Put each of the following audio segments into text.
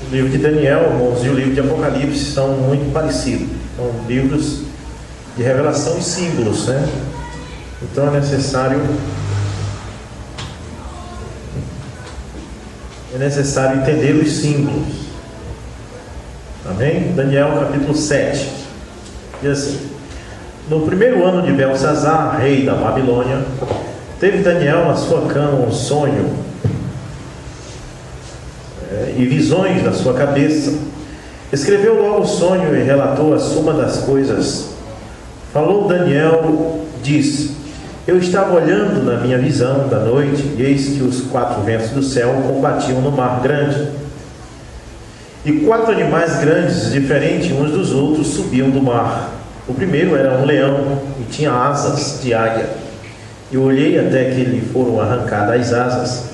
O livro de Daniel, irmãos, e o livro de Apocalipse são muito parecidos. São livros de revelação e símbolos, né? Então é necessário entender os símbolos. Amém? Daniel capítulo 7 diz assim: no primeiro ano de Belsazar, rei da Babilônia, teve Daniel na sua cama um sonho e visões na sua cabeça. Escreveu logo o sonho e relatou a suma das coisas. Falou Daniel, disse: eu estava olhando na minha visão da noite, e eis que os 4 ventos do céu combatiam no mar grande, e 4 animais grandes, diferentes uns dos outros, subiam do mar. O primeiro era um leão e tinha asas de águia. Eu olhei até que lhe foram arrancadas as asas,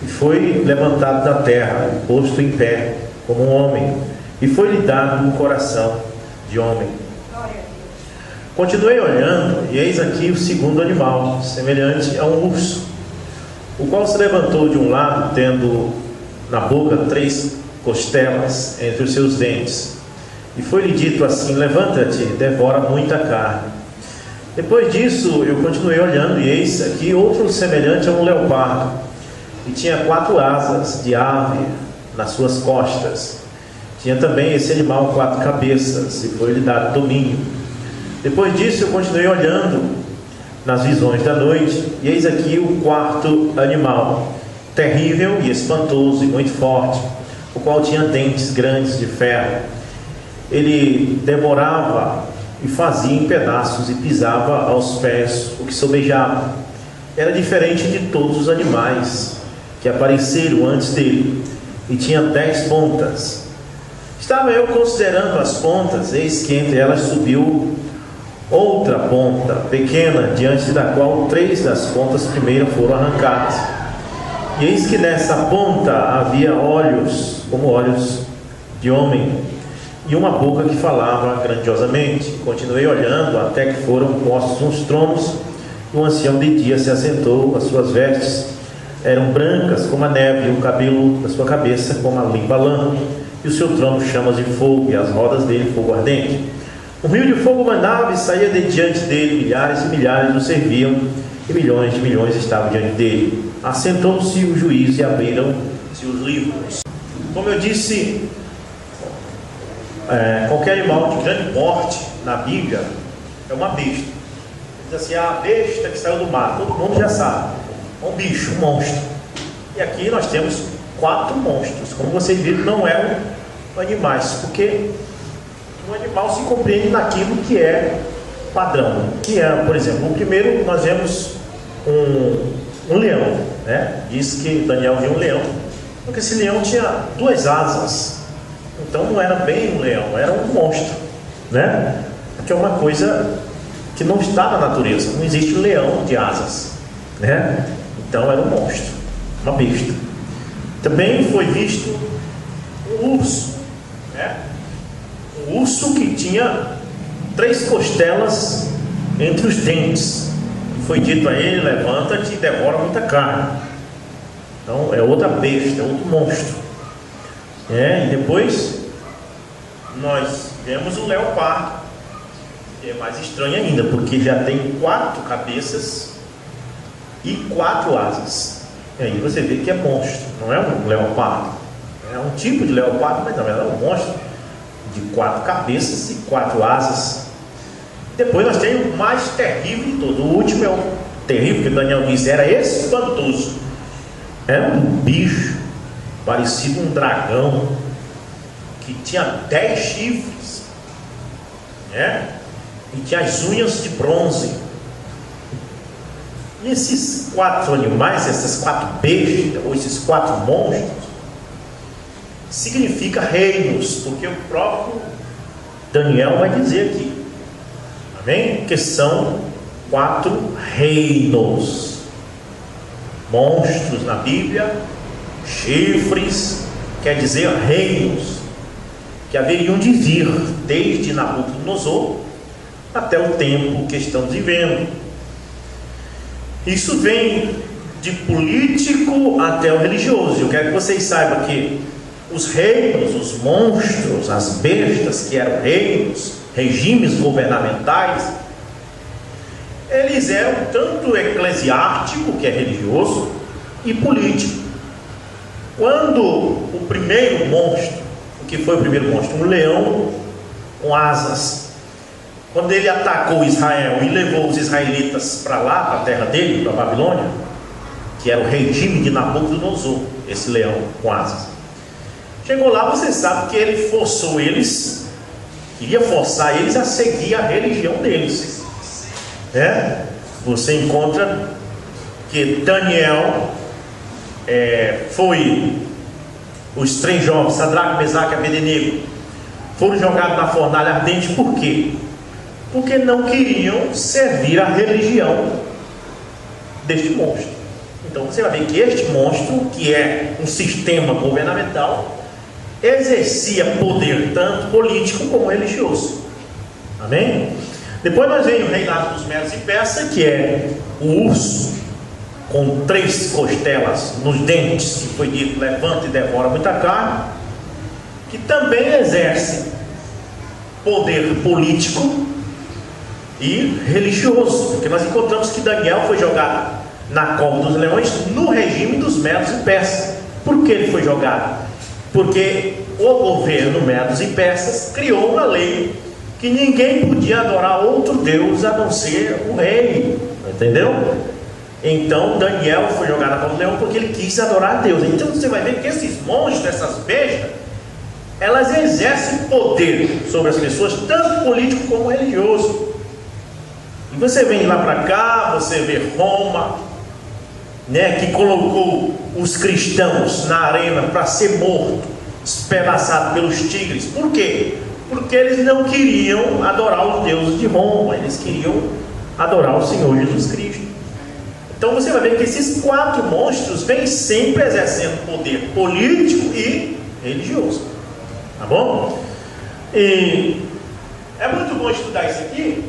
e foi levantado da terra e posto em pé como um homem, e foi-lhe dado um coração de homem. Continuei olhando, e eis aqui o segundo animal, semelhante a um urso, o qual se levantou de um lado, tendo na boca 3 costelas entre os seus dentes. E foi-lhe dito assim: levanta-te, devora muita carne. Depois disso eu continuei olhando, e eis aqui outro semelhante a um leopardo, e tinha 4 asas de ave nas suas costas. Tinha também esse animal 4 cabeças, e foi-lhe dado domínio. Depois disso eu continuei olhando nas visões da noite, e eis aqui o 4º animal, terrível e espantoso e muito forte, o qual tinha dentes grandes de ferro. Ele devorava e fazia em pedaços e pisava aos pés o que sobejava. Era diferente de todos os animais que apareceram antes dele, e tinha 10 pontas. Estava eu considerando as pontas, eis que entre elas subiu outra ponta pequena, diante da qual 3 das pontas primeiras foram arrancadas. E eis que nessa ponta havia olhos, como olhos de homem, e uma boca que falava grandiosamente. Continuei olhando até que foram postos uns tronos, e um ancião de dia se assentou. As suas vestes eram brancas como a neve, e o cabelo da sua cabeça como a limpa lã, e o seu trono chamas de fogo, e as rodas dele fogo ardente. Um rio de fogo mandava e saía de diante dele, milhares e milhares o serviam, e milhões de milhões estavam diante dele. Assentou-se o juiz e abriram-se os livros. Como eu disse, qualquer animal de grande porte na Bíblia é uma besta. Diz assim: a besta que saiu do mar, todo mundo já sabe, é um bicho, um monstro. E aqui nós temos 4 monstros. Como vocês viram, não eram animais, porque um animal se compreende naquilo que é padrão, que é, por exemplo, o primeiro nós vemos um leão, né? Diz que Daniel viu um leão, porque esse leão tinha 2 asas, então não era bem um leão, era um monstro, né? Que é uma coisa que não está na natureza, não existe um leão de asas, né? Então era um monstro, uma besta. Também foi visto um urso, né? Um urso que tinha 3 costelas entre os dentes. Foi dito a ele: levanta-te e devora muita carne. Então é outra besta, é outro monstro. E depois nós vemos o leopardo, que é mais estranho ainda, porque já tem 4 cabeças e 4 asas. E aí você vê que é monstro, não é um leopardo. É um tipo de leopardo, mas na verdade é um monstro de 4 cabeças e 4 asas. Depois nós temos o mais terrível de todos. O último é o terrível, que Daniel diz, era espantoso. Era um bicho, parecido um dragão, que tinha 10 chifres, né? E tinha as unhas de bronze. E esses 4 animais, essas 4 bestas, ou esses 4 monstros, significa reinos, porque o próprio Daniel vai dizer aqui, amém? Que são 4 reinos. Monstros na Bíblia, chifres, quer dizer reinos, que haveriam de vir desde Nabucodonosor até o tempo que estamos vivendo. Isso vem de político até o religioso. Eu quero que vocês saibam que os reinos, os monstros, as bestas que eram reinos, regimes governamentais, eles eram tanto eclesiástico, que é religioso, e político. Quando o primeiro monstro, o que foi o primeiro monstro? Um leão com asas. Quando ele atacou Israel e levou os israelitas para lá, para a terra dele, para a Babilônia, que era o regime de Nabucodonosor, esse leão com asas. Chegou lá, você sabe que ele forçou eles, queria forçar eles a seguir a religião deles. Você encontra que Daniel foi, os 3 jovens, Sadraque, Mesaque e Abednego, foram jogados na fornalha ardente. Por quê? Porque não queriam servir a religião deste monstro. Então você vai ver que este monstro, que é um sistema governamental, exercia poder tanto político como religioso. Amém? Depois nós vemos o reinado dos Medos e Persas, que é o urso com 3 costelas nos dentes, que foi dito, levanta e devora muita carne, que também exerce poder político e religioso, porque nós encontramos que Daniel foi jogado na cova dos leões no regime dos Medos e Persas. Por que ele foi jogado? Porque o governo Medos e Persas criou uma lei que ninguém podia adorar outro Deus a não ser o rei, entendeu? Então Daniel foi jogado na cova do leão porque ele quis adorar a Deus. Então você vai ver que esses monstros, essas bestas, elas exercem poder sobre as pessoas, tanto político como religioso. E você vem lá para cá, você vê Roma, né, que colocou os cristãos na arena para ser morto, despedaçado pelos tigres. Por quê? Porque eles não queriam adorar os deuses de Roma, eles queriam adorar o Senhor Jesus Cristo. Então você vai ver que esses 4 monstros vêm sempre exercendo poder político e religioso. Tá bom? E é muito bom estudar isso aqui,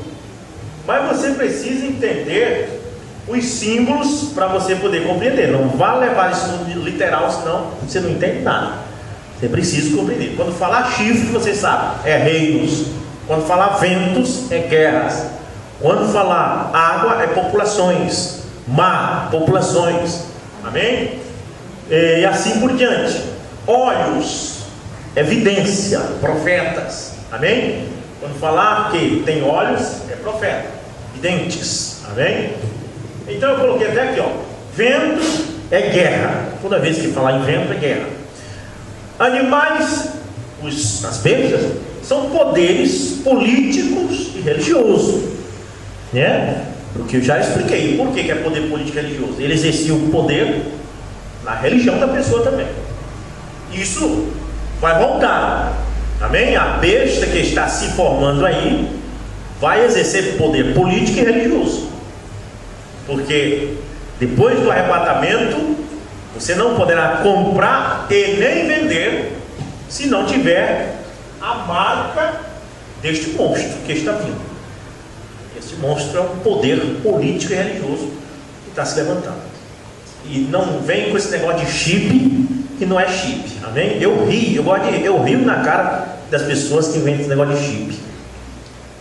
mas você precisa entender os símbolos para você poder compreender. Não vá levar isso no literal, senão você não entende nada. Você precisa compreender. Quando falar chifre, você sabe, é reinos. Quando falar ventos, é guerras. Quando falar água, é populações. Mar, populações. Amém? E assim por diante. Olhos, evidência, profetas. Amém? Quando falar que tem olhos, é profeta. Dentes. Amém? Então eu coloquei até aqui, ó. Vento é guerra. Toda vez que falar em vento é guerra. Animais, as bestas, são poderes políticos e religiosos, né? Porque eu já expliquei por que é poder político e religioso. Ele exercia o poder na religião da pessoa também. Isso vai voltar. Amém? A besta que está se formando aí vai exercer poder político e religioso. Porque depois do arrebatamento, você não poderá comprar e nem vender se não tiver a marca deste monstro que está vindo. Este monstro é um poder político e religioso que está se levantando. E não vem com esse negócio de chip, que não é chip. Amém? Eu rio na cara das pessoas que inventam esse negócio de chip.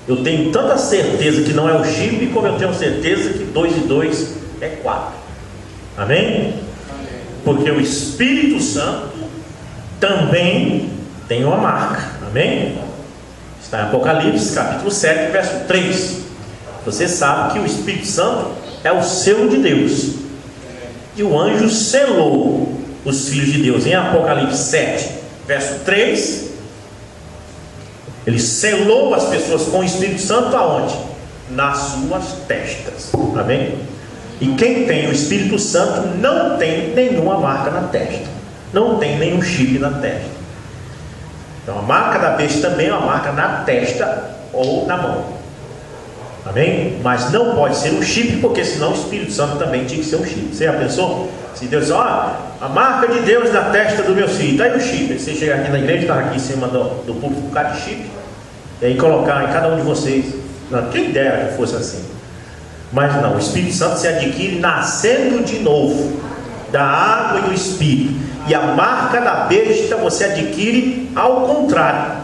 Eu tenho tanta certeza que não é o chip, como eu tenho certeza que 2 e 2 é 4. Amém? Porque o Espírito Santo também tem uma marca. Amém? Está em Apocalipse capítulo 7, verso 3. Você sabe que o Espírito Santo é o selo de Deus, e o anjo selou os filhos de Deus. Em Apocalipse 7, verso 3, ele selou as pessoas com o Espírito Santo aonde? Nas suas testas. Amém? E quem tem o Espírito Santo não tem nenhuma marca na testa, não tem nenhum chip na testa. Então a marca da besta também é uma marca na testa ou na mão. Amém? Mas não pode ser um chip, porque senão o Espírito Santo também tinha que ser um chip. Você já pensou? Se Deus diz, ó, a marca de Deus na testa do meu filho, está aí o chip. Você chega aqui na igreja, está aqui em cima do púlpito, um bocado de chip, e aí colocar em cada um de vocês. Não, quem dera que fosse assim. Mas não, o Espírito Santo se adquire nascendo de novo da água e do Espírito. E a marca da besta você adquire ao contrário.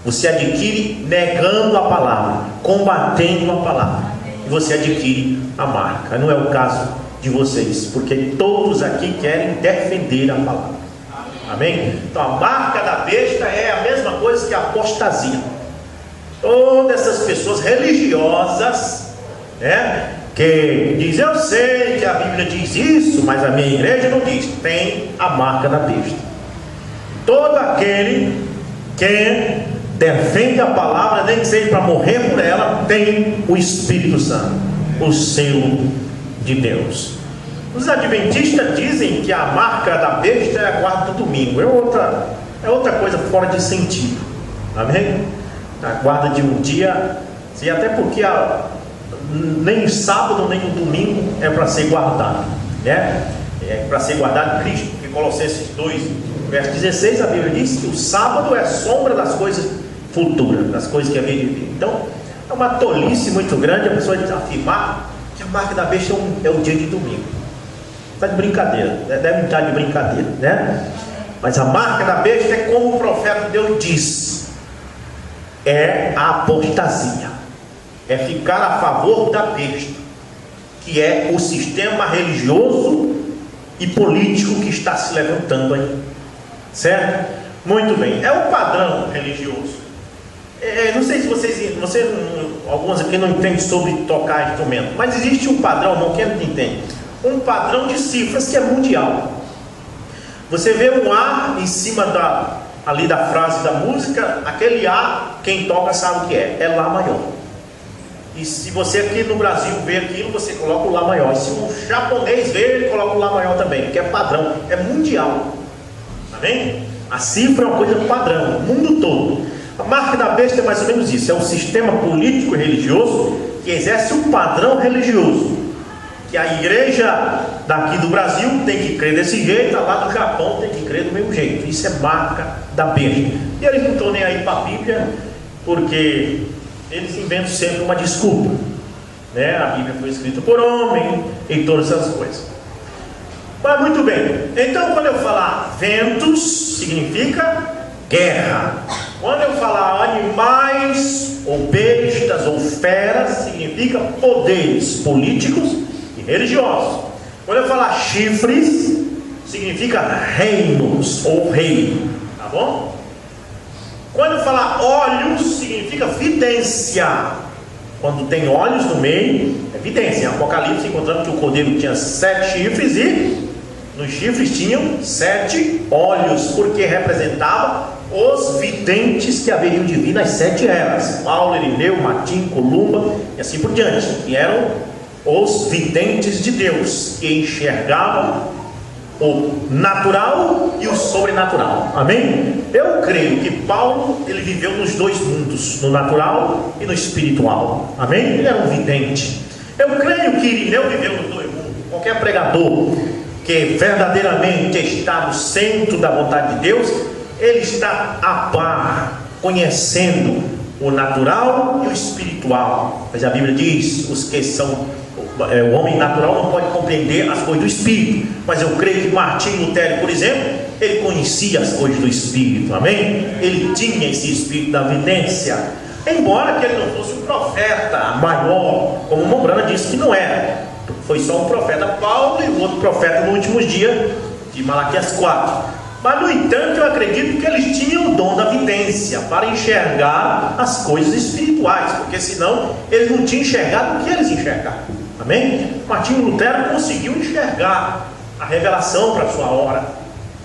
Você adquire negando a palavra, combatendo a palavra, e você adquire a marca. Não é o caso de vocês, porque todos aqui querem defender a palavra. Amém? Então a marca da besta é a mesma coisa que a apostasia. Todas essas pessoas religiosas, né, que diz, eu sei que a Bíblia diz isso, mas a minha igreja não diz, tem a marca da besta. Todo aquele que defende a palavra, nem que seja para morrer por ela, tem o Espírito Santo, o selo de Deus. Os adventistas dizem que a marca da besta é a guarda do domingo. É outra coisa fora de sentido. Amém? A guarda de um dia, e até porque nem o sábado nem o domingo é para ser guardado, né? É para ser guardado em Cristo, porque Colossenses 2, verso 16, a Bíblia diz que o sábado é sombra das coisas futuras, das coisas que havia de vir. Então, é uma tolice muito grande a pessoa afirmar que a marca da besta é o dia de domingo. Está de brincadeira, né? Deve estar de brincadeira, né? Mas a marca da besta é como o profeta de Deus diz: é a apostasia, é ficar a favor da besta, que é o sistema religioso e político que está se levantando aí, certo? Muito bem, é o padrão religioso. Não sei se vocês alguns aqui não entendem sobre tocar instrumento, mas existe um padrão, não quem não entende, um padrão de cifras que é mundial. Você vê um A em cima ali da frase da música, aquele A, quem toca sabe o que é Lá maior. E se você aqui no Brasil vê aquilo, você coloca o Lá maior. E se um japonês vê, ele coloca o Lá maior também, porque é padrão, é mundial. Tá vendo? A cifra é uma coisa padrão, o mundo todo. A marca da besta é mais ou menos isso, é um sistema político e religioso que exerce um padrão religioso, que a igreja daqui do Brasil tem que crer desse jeito, a lá do Japão tem que crer do mesmo jeito. Isso é marca da besta. E eles não estão nem aí para a Bíblia, porque eles inventam sempre uma desculpa, né? A Bíblia foi escrita por homem e todas essas coisas. Mas muito bem, então quando eu falar ventos, significa guerra. Quando eu falar animais, ou bestas, ou feras, significa poderes políticos e religiosos. Quando eu falar chifres, significa reinos, ou rei, tá bom? Quando eu falar olhos, significa vidência. Quando tem olhos no meio, é vidência. Em Apocalipse encontramos que o cordeiro tinha 7 chifres e nos chifres tinham 7 olhos, porque representava os videntes que haveriam de vir nas 7 eras: Paulo, Irineu, Martim, Columba e assim por diante, que eram os videntes de Deus, que enxergavam o natural e o sobrenatural. Amém? Eu creio que Paulo, ele viveu nos 2 mundos, no natural e no espiritual. Amém? Ele era um vidente. Eu creio que Irineu viveu nos 2 mundos. Qualquer pregador que verdadeiramente está no centro da vontade de Deus, ele está a par, conhecendo o natural e o espiritual. Mas a Bíblia diz: os que são o homem natural não pode compreender as coisas do Espírito. Mas eu creio que Martim Lutero, por exemplo, ele conhecia as coisas do Espírito. Amém? Ele tinha esse espírito da vidência, embora que ele não fosse um profeta maior, como Mombrana disse que não era. Foi só um profeta Paulo e o outro profeta no último dia de Malaquias 4. Mas no entanto eu acredito que eles tinham o dom da vidência para enxergar as coisas espirituais, porque senão eles não tinham enxergado o que eles enxergaram. Amém? Martinho Lutero conseguiu enxergar a revelação para a sua hora.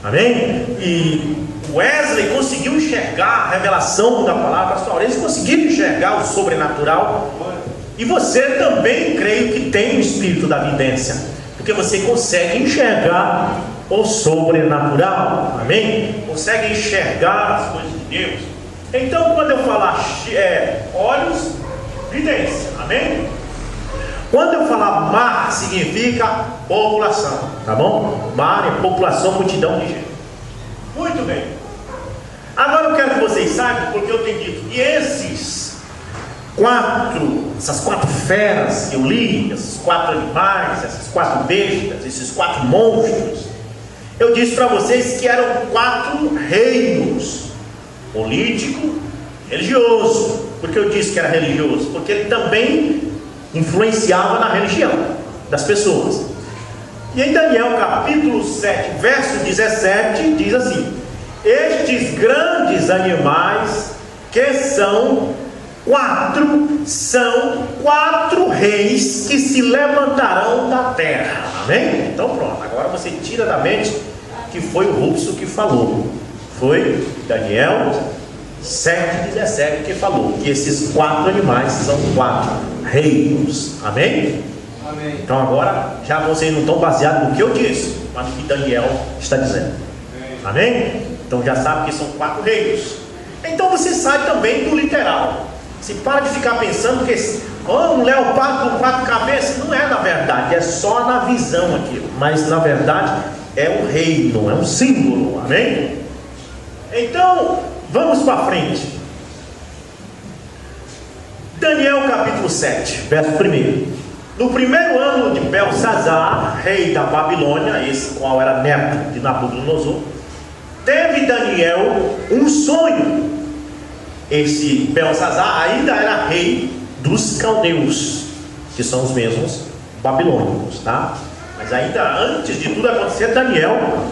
Amém? E Wesley conseguiu enxergar a revelação da palavra para a sua hora. Eles conseguiram enxergar o sobrenatural. E você também, creio que tem o espírito da vidência, porque você consegue enxergar o sobrenatural. Amém? Consegue enxergar as coisas de Deus. Então quando eu falar olhos, vidência. Amém? Quando eu falar mar, significa população, tá bom? Mar é população, multidão de gente. Muito bem. Agora eu quero que vocês saibam, porque eu tenho dito que essas 4 feras que eu li, esses 4 animais, essas 4 bestas, esses 4 monstros, eu disse para vocês que eram 4 reinos: político, religioso. Por que eu disse que era religioso? Porque ele também influenciava na religião das pessoas. E em Daniel capítulo 7, verso 17, diz assim: estes grandes animais, que são 4 reis que se levantarão da terra. Amém? Então pronto, agora você tira da mente que foi o Rubso que falou. Foi Daniel 7,17 que falou que esses 4 animais são 4 reinos. Amém? Amém. Então agora já vocês não estão baseados no que eu disse, mas no que Daniel está dizendo. Amém? Então já sabe que são 4 reinos. Então você sai também do literal. Você para de ficar pensando que um leopardo com 4 cabeças. Não é, na verdade, é só na visão aquilo, mas na verdade é um reino, é um símbolo. Amém? Então, vamos para frente. Daniel capítulo 7, verso 1. No primeiro ano de Belsazar, rei da Babilônia, esse qual era neto de Nabucodonosor, teve Daniel um sonho. Esse Belsazar ainda era rei dos caldeus, que são os mesmos babilônicos, tá? Mas ainda antes de tudo acontecer, Daniel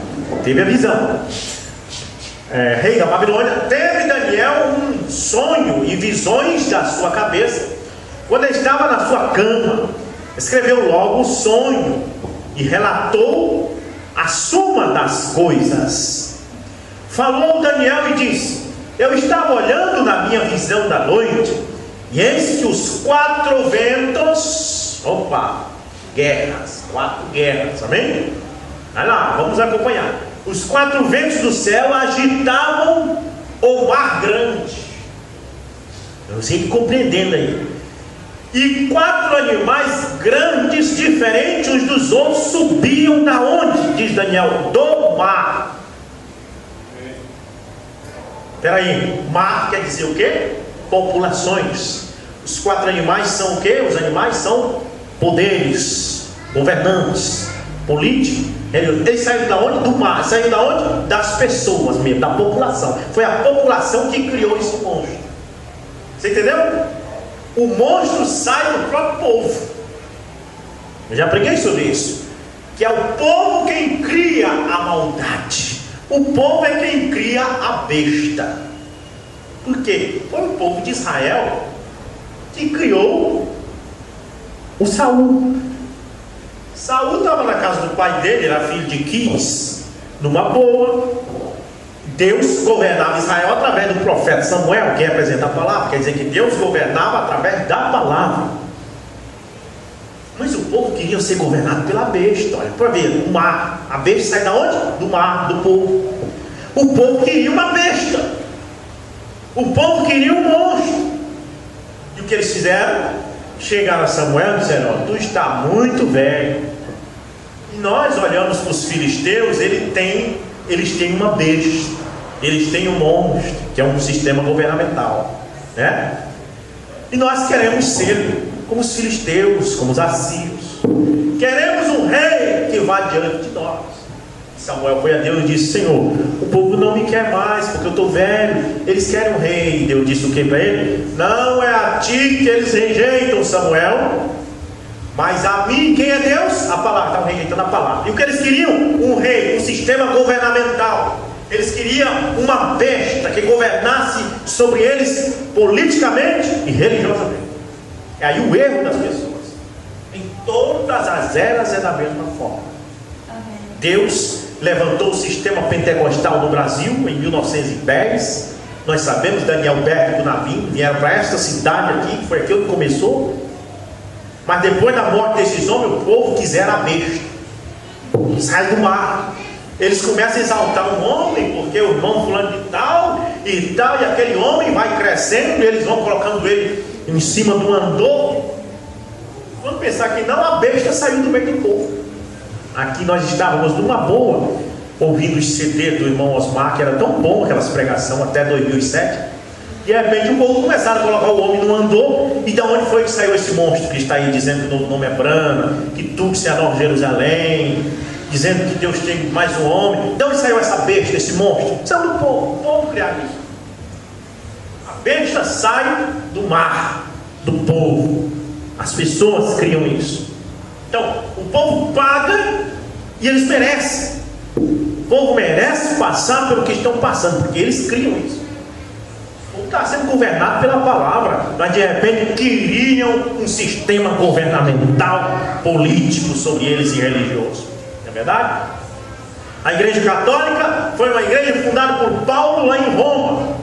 teve a visão. Rei da Babilônia, teve Daniel um sonho e visões da sua cabeça. Quando ele estava na sua cama, escreveu logo o sonho e relatou a suma das coisas. Falou Daniel e disse: eu estava olhando na minha visão da noite, e eis que os 4 ventos, guerras, 4 guerras, amém? Vai lá, vamos acompanhar. Os 4 ventos do céu agitavam o mar grande. Eu sei que compreendendo aí. E 4 animais grandes, diferentes uns dos outros, subiam da onde? Diz Daniel, do mar. Espera aí, mar quer dizer o quê? Populações. Os 4 animais são o quê? Os animais são poderes, governantes, políticos. Eles saíram da onde? Do mar. Saíram da onde? Das pessoas mesmo, da população. Foi a população que criou esse monstro. Você entendeu? O monstro sai do próprio povo. Eu já preguei sobre isso. Que é o povo quem cria a maldade. O povo é quem cria a besta. Por quê? Foi o povo de Israel que criou o Saul. Saul estava na casa do pai dele, era filho de Quis, numa boa. Deus governava Israel através do profeta Samuel, que representa a palavra. Quer dizer que Deus governava através da palavra. Mas o povo queria ser governado pela besta. Olha, para ver, o mar. A besta sai da onde? Do mar, do povo. O povo queria uma besta. O povo queria um monstro. E o que eles fizeram? Chegaram a Samuel e disseram: tu está muito velho. E nós olhamos para os filisteus, eles têm uma besta, eles têm um monstro, que é um sistema governamental, né? E nós queremos ser como os filisteus, como os assírios. Queremos um rei que vá diante de nós. Samuel foi a Deus e disse: Senhor, o povo não me quer mais, porque eu estou velho. Eles querem um rei. E Deus disse o que para ele? Não é a ti que eles rejeitam, Samuel, mas a mim. Quem é Deus? A palavra. Estavam rejeitando a palavra. E o que eles queriam? Um rei, um sistema governamental. Eles queriam uma besta que governasse sobre eles politicamente e religiosamente. É aí o erro das pessoas. Em todas as eras é da mesma forma. Deus levantou o sistema pentecostal no Brasil em 1910. Nós sabemos, Daniel Beck e Navim vieram para esta cidade aqui, que foi aqui onde começou. Mas depois da morte desses homens, o povo quisera a besta. Sai do mar. Eles começam a exaltar um homem, porque o irmão fulano de tal, e aquele homem vai crescendo, e eles vão colocando ele em cima do andor. Vamos pensar que não, a besta saiu do meio do povo. Aqui nós estávamos numa boa, ouvindo os CD do irmão Osmar, que era tão bom aquelas pregações até 2007. De repente o povo começaram a colocar o homem no andor. E de onde foi que saiu esse monstro que está aí dizendo que o novo nome é Brana, que tudo se é Nova Jerusalém, dizendo que Deus tem mais um homem? De onde saiu essa besta, esse monstro? Saiu do povo. O povo criaram isso. A besta sai do mar, do povo. As pessoas criam isso. Então, o povo paga e eles merecem. O povo merece passar pelo que estão passando, porque eles criam isso. O povo está sendo governado pela palavra, mas de repente queriam um sistema governamental, político sobre eles e religioso. Não é verdade? A Igreja Católica foi uma igreja fundada por Paulo lá em Roma.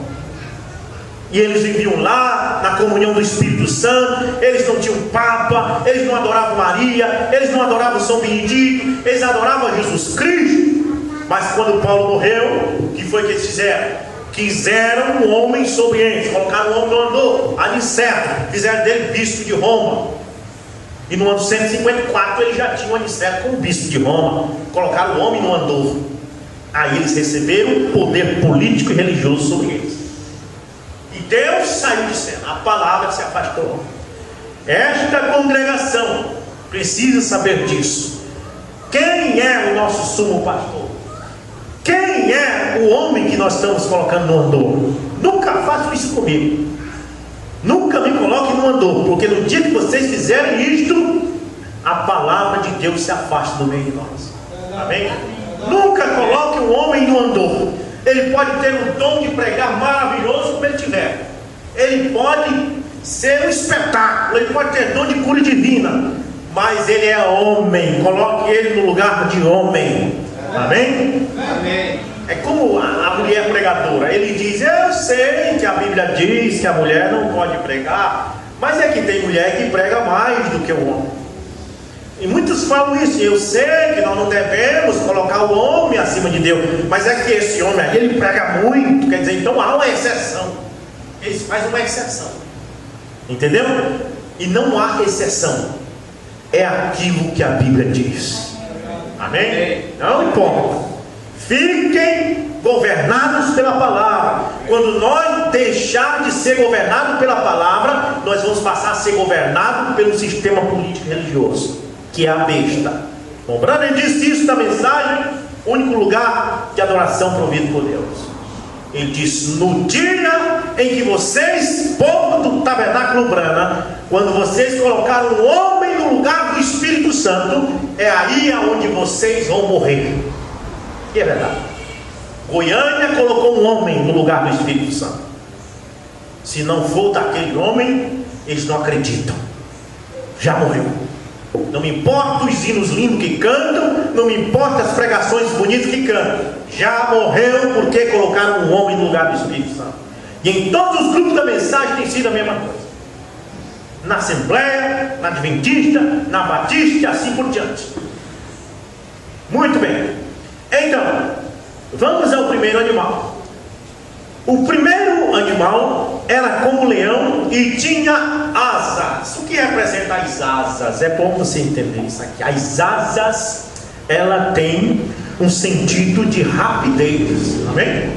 E eles viviam lá na comunhão do Espírito Santo. Eles não tinham Papa, eles não adoravam Maria, eles não adoravam São Benedito, eles adoravam Jesus Cristo. Mas quando Paulo morreu, o que foi que eles fizeram? Quiseram um homem sobre eles, colocaram um homem no andor, Aniceto, fizeram dele bispo de Roma. E no ano 154 ele já tinha o Aniceto como bispo de Roma. Colocaram o homem no andor. Aí eles receberam poder político e religioso sobre eles. E Deus saiu de cena, a palavra se afastou. Esta congregação precisa saber disso. Quem é o nosso sumo pastor? Quem é o homem que nós estamos colocando no andor? Nunca façam isso comigo. Nunca me coloquem no andor, porque no dia que vocês fizerem isto, a palavra de Deus se afasta do meio de nós. Amém? Nunca coloque um homem no andor. Ele pode ter um dom de pregar maravilhoso como ele tiver. Ele pode ser um espetáculo, ele pode ter dom de cura divina, mas ele é homem. Coloque ele no lugar de homem. Amém? Amém. É como a mulher pregadora. Ele diz: eu sei que a Bíblia diz que a mulher não pode pregar, mas é que tem mulher que prega mais do que o homem. E muitos falam isso. Eu sei que nós não devemos colocar o homem acima de Deus, mas é que esse homem aqui, ele prega muito. Quer dizer, então há uma exceção. Eles fazem uma exceção. Entendeu? E não há exceção. É aquilo que a Bíblia diz. Amém? Não importa. Fiquem governados pela palavra. Quando nós deixarmos de ser governados pela palavra, nós vamos passar a ser governados pelo sistema político e religioso, que é a besta. Bom, Brandon disse isso na mensagem: único lugar de adoração provido por Deus. Ele disse: no dia em que vocês, povo do tabernáculo Brana, quando vocês colocaram um homem no lugar do Espírito Santo, é aí aonde vocês vão morrer. E é verdade. Goiânia colocou um homem no lugar do Espírito Santo. Se não for daquele homem, eles não acreditam. Já morreu. Não me importa os hinos lindos que cantam, não me importa as pregações bonitas que cantam. Já morreu porque colocaram um homem no lugar do Espírito Santo. E em todos os grupos da mensagem tem sido a mesma coisa. Na Assembleia, na Adventista, na Batista e assim por diante. Muito bem. Então, vamos ao primeiro animal. O primeiro animal era como leão e tinha asas. O que representa as asas? É bom você entender isso aqui. As asas, ela tem um sentido de rapidez. Amém?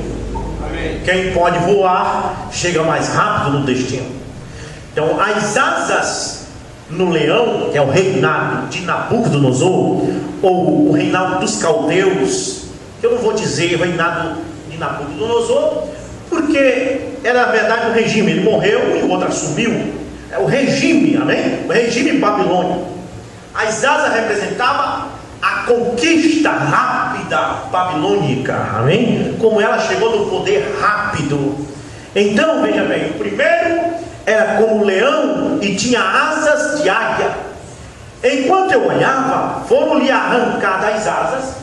Amém. Quem pode voar chega mais rápido no destino. Então, as asas no leão, que é o reinado de Nabucodonosor, ou o reinado dos caldeus, eu não vou dizer reinado de Nabucodonosor, porque era na verdade um regime. Ele morreu e o outro assumiu. É o regime, amém? O regime babilônico. As asas representavam a conquista rápida babilônica, amém? Como ela chegou no poder rápido. Então, veja bem, o primeiro era como leão e tinha asas de águia. Enquanto eu olhava, foram-lhe arrancadas as asas,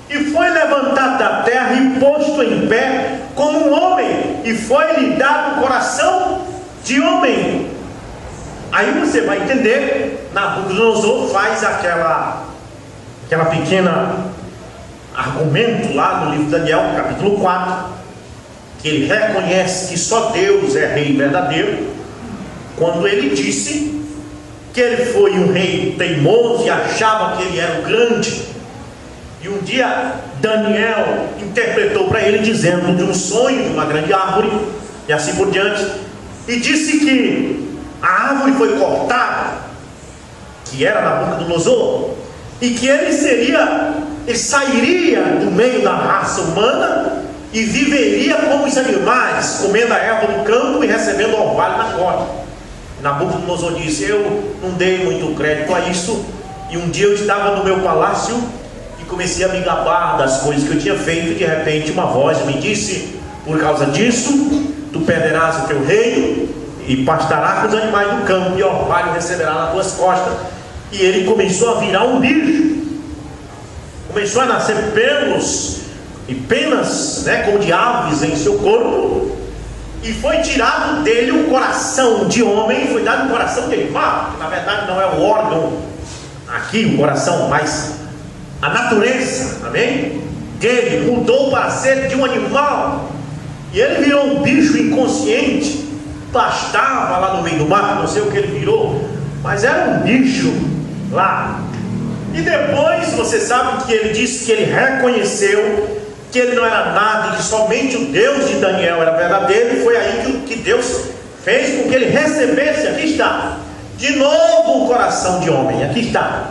e foi levantado da terra e posto em pé como um homem, e foi-lhe dado um coração de homem. Aí você vai entender. Nabucodonosor faz aquela pequena argumento lá no livro de Daniel, capítulo 4, que ele reconhece que só Deus é rei verdadeiro, quando ele disse que ele foi um rei teimoso e achava que ele era o grande. E um dia Daniel interpretou para ele dizendo de um sonho de uma grande árvore e assim por diante, e disse que a árvore foi cortada, que era Nabucodonosor, e que ele sairia do meio da raça humana e viveria como os animais, comendo a erva do campo e recebendo orvalho na corda. Nabucodonosor disse: eu não dei muito crédito a isso, e um dia eu estava no meu palácio e comecei a me gabar das coisas que eu tinha feito, e de repente uma voz me disse: por causa disso, tu perderás o teu reino e pastarás com os animais do campo, e orvalho receberá nas tuas costas. E ele começou a virar um bicho, começou a nascer pelos e penas, como de aves em seu corpo, e foi tirado dele o coração de homem, foi dado um coração de animal, que na verdade não é o órgão aqui, o coração, mas a natureza, amém? Dele mudou para ser de um animal, e ele virou um bicho inconsciente, pastava lá no meio do mar, não sei o que ele virou, mas era um bicho lá. E depois você sabe que ele disse que ele reconheceu que ele não era nada e que somente o Deus de Daniel era verdadeiro. E foi aí que Deus fez com que ele recebesse, aqui está, de novo o coração de homem. Aqui está,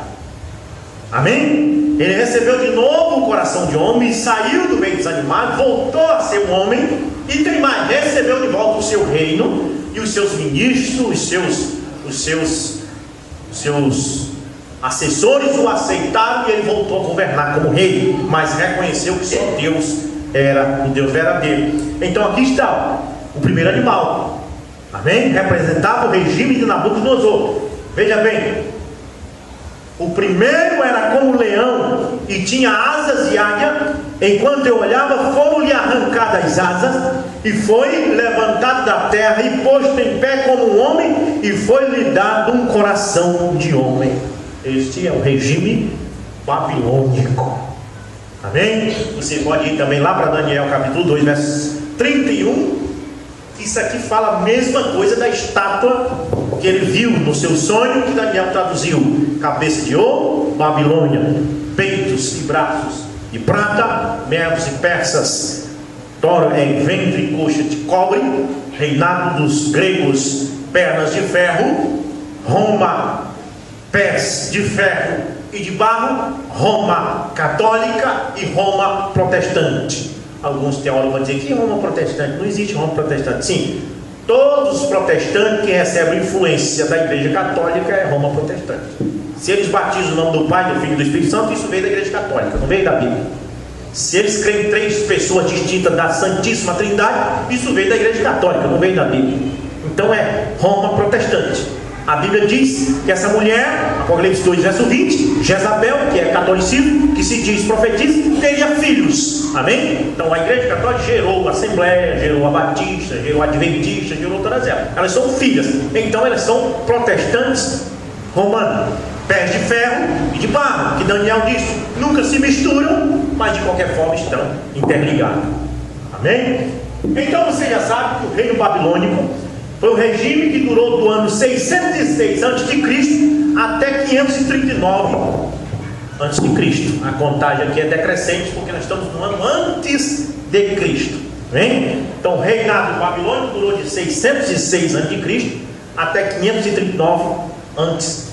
amém? Ele recebeu de novo o coração de homem, saiu do meio dos animais, voltou a ser um homem. E tem mais, recebeu de volta o seu reino, e os seus ministros, os seus assessores o aceitaram, e ele voltou a governar como rei, mas reconheceu que só Deus era o Deus verdadeiro. Então aqui está o primeiro animal, amém? Representava o regime de Nabucodonosor. Veja bem, o primeiro era como leão e tinha asas de águia. Enquanto eu olhava, foram-lhe arrancadas as asas, e foi levantado da terra e posto em pé como um homem, e foi-lhe dado um coração de homem. Este é o regime babilônico, amém? Você pode ir também lá para Daniel capítulo 2, verso 31. Isso aqui fala a mesma coisa da estátua que ele viu no seu sonho, que Daniel traduziu: cabeça de ouro, Babilônia, peitos e braços de prata, medos e persas, ventre e coxa de cobre, reinado dos gregos, pernas de ferro, Roma, pés de ferro e de barro, Roma católica e Roma protestante. Alguns teólogos vão dizer que Roma protestante, não existe Roma protestante. Sim, todos os protestantes que recebem influência da igreja católica é Roma protestante. Se eles batizam o nome do Pai, do Filho e do Espírito Santo, isso veio da igreja católica, não veio da Bíblia. Se eles creem em 3 pessoas distintas da Santíssima Trindade, isso veio da igreja católica, não veio da Bíblia. Então é Roma protestante. A Bíblia diz que essa mulher, Apocalipse 2, verso 20, Jezabel, que é catolicismo, que se diz profetiza, teria filhos, amém? Então a igreja católica gerou a Assembleia, gerou a Batista, gerou a Adventista, gerou todas elas são filhas, então elas são protestantes romanos, pés de ferro e de barro, que Daniel disse, nunca se misturam, mas de qualquer forma estão interligados, amém? Então você já sabe que o reino babilônico foi um regime que durou do ano 606 a.C. até 539 a.C. A contagem aqui é decrescente, porque nós estamos no ano antes de Cristo, hein? Então o reinado babilônico durou de 606 a.C. até 539 a.C.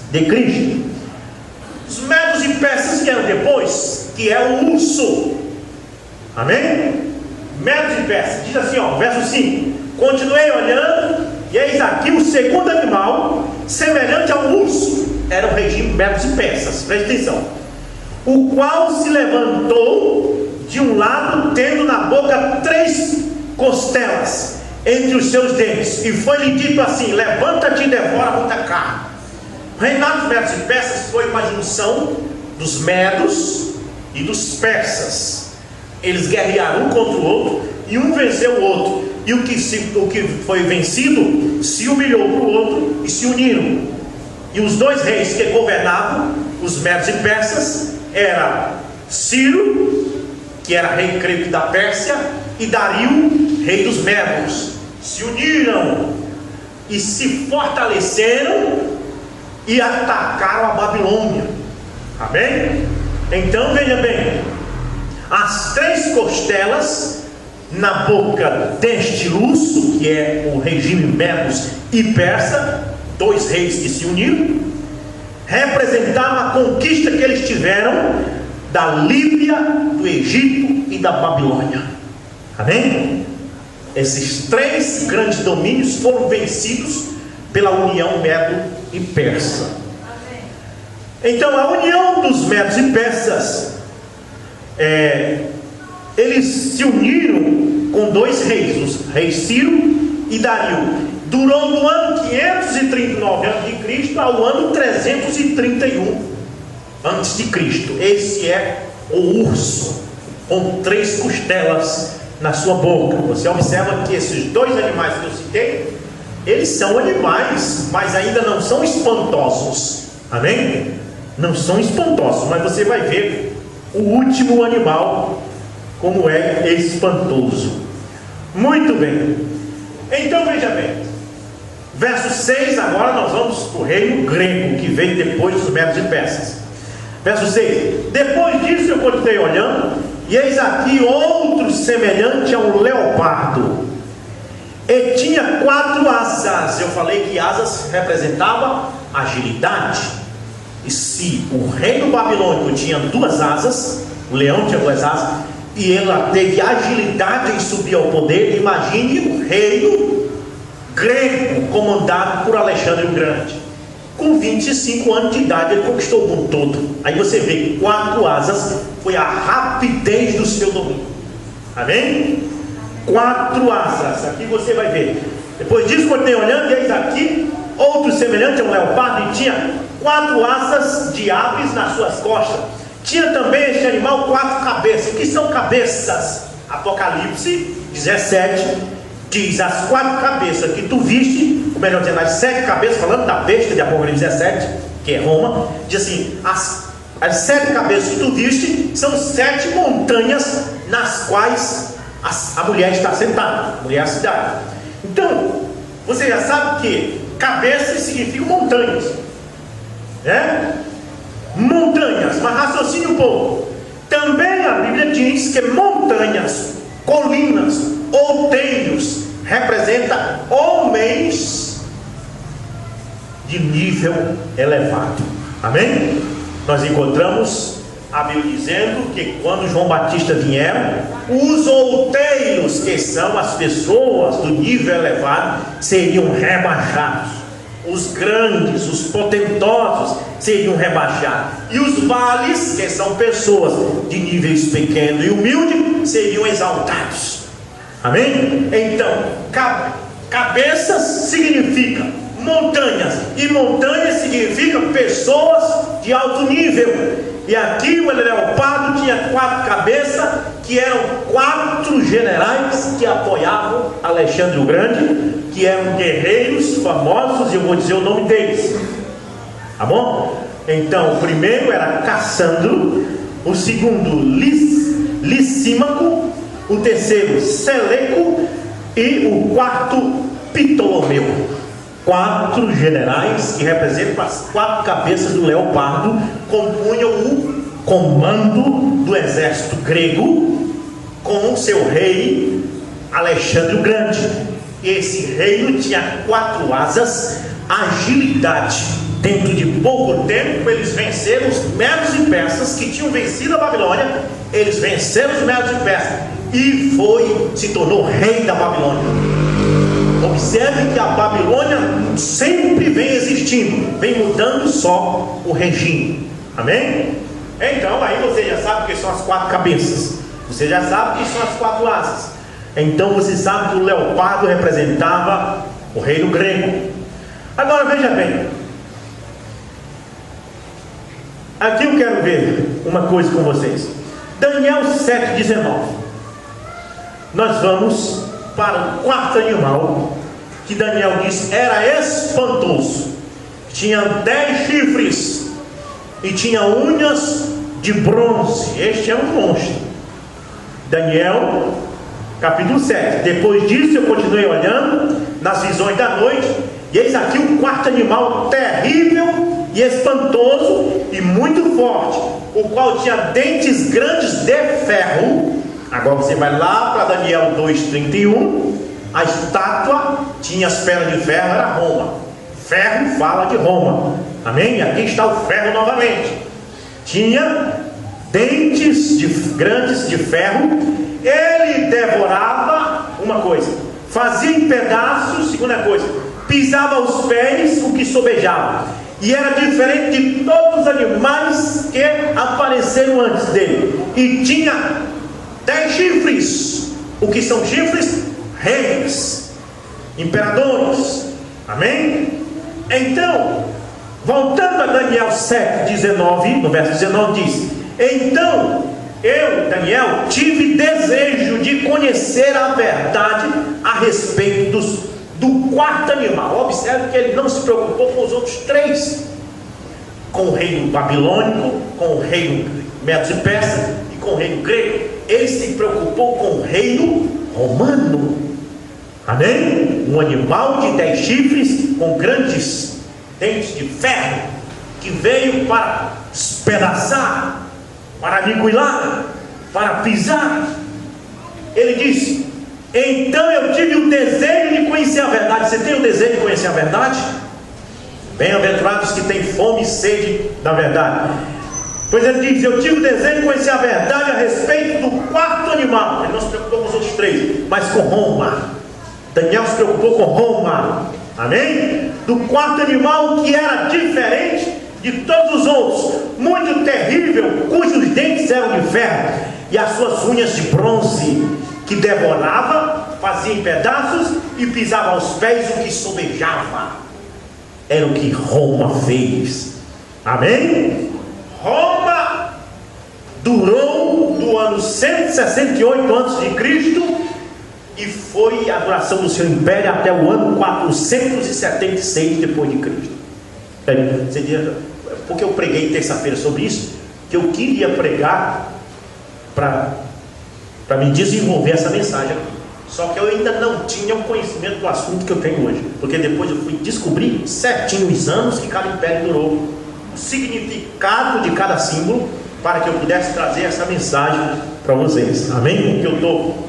Os medos e persas vieram depois, que é o urso, amém? Medos e persas, diz assim, ó, verso 5: continuei olhando, e eis aqui o segundo animal, semelhante ao urso. Era o regime medos e persas, presta atenção. O qual se levantou de um lado, tendo na boca 3 costelas entre os seus dentes, e foi-lhe dito assim: levanta-te e devora muita carne. O reinado dos medos e persas foi uma junção dos medos e dos persas. Eles guerrearam um contra o outro, e um venceu o outro. E o que foi vencido se humilhou para o outro e se uniram. E os 2 reis que governavam os medos e persas era Ciro, que era rei, creio que da Pérsia, e Dario, rei dos medos. Se uniram e se fortaleceram e atacaram a Babilônia, amém? Então veja bem, as 3 costelas na boca deste urso, que é o regime medos e persa, 2 reis que se uniram, representavam a conquista que eles tiveram da Líbia, do Egito e da Babilônia, amém? Esses 3 grandes domínios foram vencidos pela união medo e persa. Então a união dos medos e persas, eles se uniram com 2 reis, os reis Ciro e Dario. Durou do ano 539 a.C. ao ano 331 a.C. Esse é o urso, com 3 costelas na sua boca. Você observa que esses 2 animais que eu citei, eles são animais, mas ainda não são espantosos, amém? Não são espantosos, mas você vai ver o último animal como é espantoso. Muito bem. Então veja bem, verso 6, agora nós vamos para o reino grego, que veio depois dos medos e persas. Verso 6: depois disso eu continuei olhando, e eis aqui outro semelhante a um leopardo, e tinha 4 asas. Eu falei que asas representava agilidade. E se o reino babilônico tinha 2 asas, o leão tinha 2 asas, e ela teve agilidade em subir ao poder, imagine o reino grego comandado por Alexandre o Grande. Com 25 anos de idade ele conquistou o mundo todo. Aí você vê, 4 asas foi a rapidez do seu domínio. Amém? 4 asas, aqui você vai ver. Depois disso, continuei olhando, e eis aqui outro semelhante a um leopardo, e tinha 4 asas de aves nas suas costas. Tinha também este animal 4 cabeças. O que são cabeças? Apocalipse 17 diz: as 4 cabeças que tu viste, ou melhor dizendo, as 7 cabeças, falando da besta de Apocalipse 17, que é Roma, diz assim: as 7 cabeças que tu viste são 7 montanhas nas quais a mulher está sentada, a mulher é a cidade. Então, você já sabe que cabeças significam montanhas, né? Montanhas, mas raciocine um pouco. Também a Bíblia diz que montanhas, colinas, outeiros representa homens de nível elevado. Amém? Nós encontramos a Bíblia dizendo que quando João Batista vieram, os outeiros, que são as pessoas do nível elevado, seriam rebaixados. Os grandes, os potentosos seriam rebaixados, e os vales, que são pessoas de níveis pequenos e humildes, seriam exaltados. Amém? Então, cabeças significa montanhas, e montanhas significa pessoas de alto nível. E aqui o leopardo tinha 4 cabeças, que eram 4 generais que apoiavam Alexandre o Grande, que eram guerreiros famosos, e eu vou dizer o nome deles, tá bom? Então, o primeiro era Cassandro, o segundo Licímaco, o terceiro Seleco, e o quarto Ptolomeu. 4 generais que representam as 4 cabeças do leopardo, compunham o comando do exército grego, com o seu rei Alexandre o Grande. Esse reino tinha 4 asas, agilidade. Dentro de pouco tempo eles venceram os medos e persas, que tinham vencido a Babilônia. Eles venceram os medos e persas, e se tornou rei da Babilônia. Observe que a Babilônia sempre vem existindo, vem mudando só o regime. Amém? Então aí você já sabe o que são as 4 cabeças, você já sabe o que são as 4 asas. Então você sabe que o leopardo representava o reino grego. Agora veja bem, aqui eu quero ver uma coisa com vocês. Daniel 7,19. Nós vamos para o 4º animal, que Daniel diz era espantoso. Tinha 10 chifres e tinha unhas de bronze. Este é um monstro. Daniel capítulo 7. Depois disso eu continuei olhando nas visões da noite, e eis aqui o 4º animal, terrível e espantoso e muito forte, o qual tinha dentes grandes de ferro. Agora você vai lá para Daniel 2,31. A estátua tinha as pernas de ferro, era Roma. Ferro fala de Roma. Amém? Aqui está o ferro novamente. Tinha dentes grandes de ferro. Ele devorava, uma coisa, fazia em pedaços, segunda coisa, pisava os pés, o que sobejava. E era diferente de todos os animais que apareceram antes dele. E tinha 10 chifres. O que são chifres? Reis, imperadores. Amém? Então, voltando a Daniel 7,19, no verso 19 diz: então eu, Daniel, tive desejo de conhecer a verdade a respeito do 4º animal. Observe que ele não se preocupou com os outros 3, com o reino babilônico, com o reino medos e persas e com o reino grego. Ele se preocupou com o reino romano. Amém? Um animal de 10 chifres, com grandes dentes de ferro, que veio para despedaçar, para aniquilar, para pisar. ele disse: então eu tive o desejo de conhecer a verdade. Você tem o desejo de conhecer a verdade? Bem-aventurados que têm fome e sede da verdade. Pois ele diz: eu tive o desejo de conhecer a verdade a respeito do quarto animal. Ele não se preocupou com os outros três, mas com Roma. Daniel se preocupou com Roma. Amém? Do quarto animal, que era diferente de todos os outros, muito terrível, cujos dentes eram de ferro e as suas unhas de bronze, que devorava, fazia em pedaços e pisava aos pés o que sobejava. Era o que Roma fez. Amém? Roma durou do ano 168 a.C. e foi a duração do seu império até o ano 476 depois de Cristo. Você diz, porque eu preguei terça-feira sobre isso, que eu queria pregar para me desenvolver essa mensagem aqui. Só que eu ainda não tinha o conhecimento do assunto que eu tenho hoje, porque depois eu fui descobrir certinho os anos que cada império durou, o significado de cada símbolo, para que eu pudesse trazer essa mensagem para vocês. Amém? O que eu estou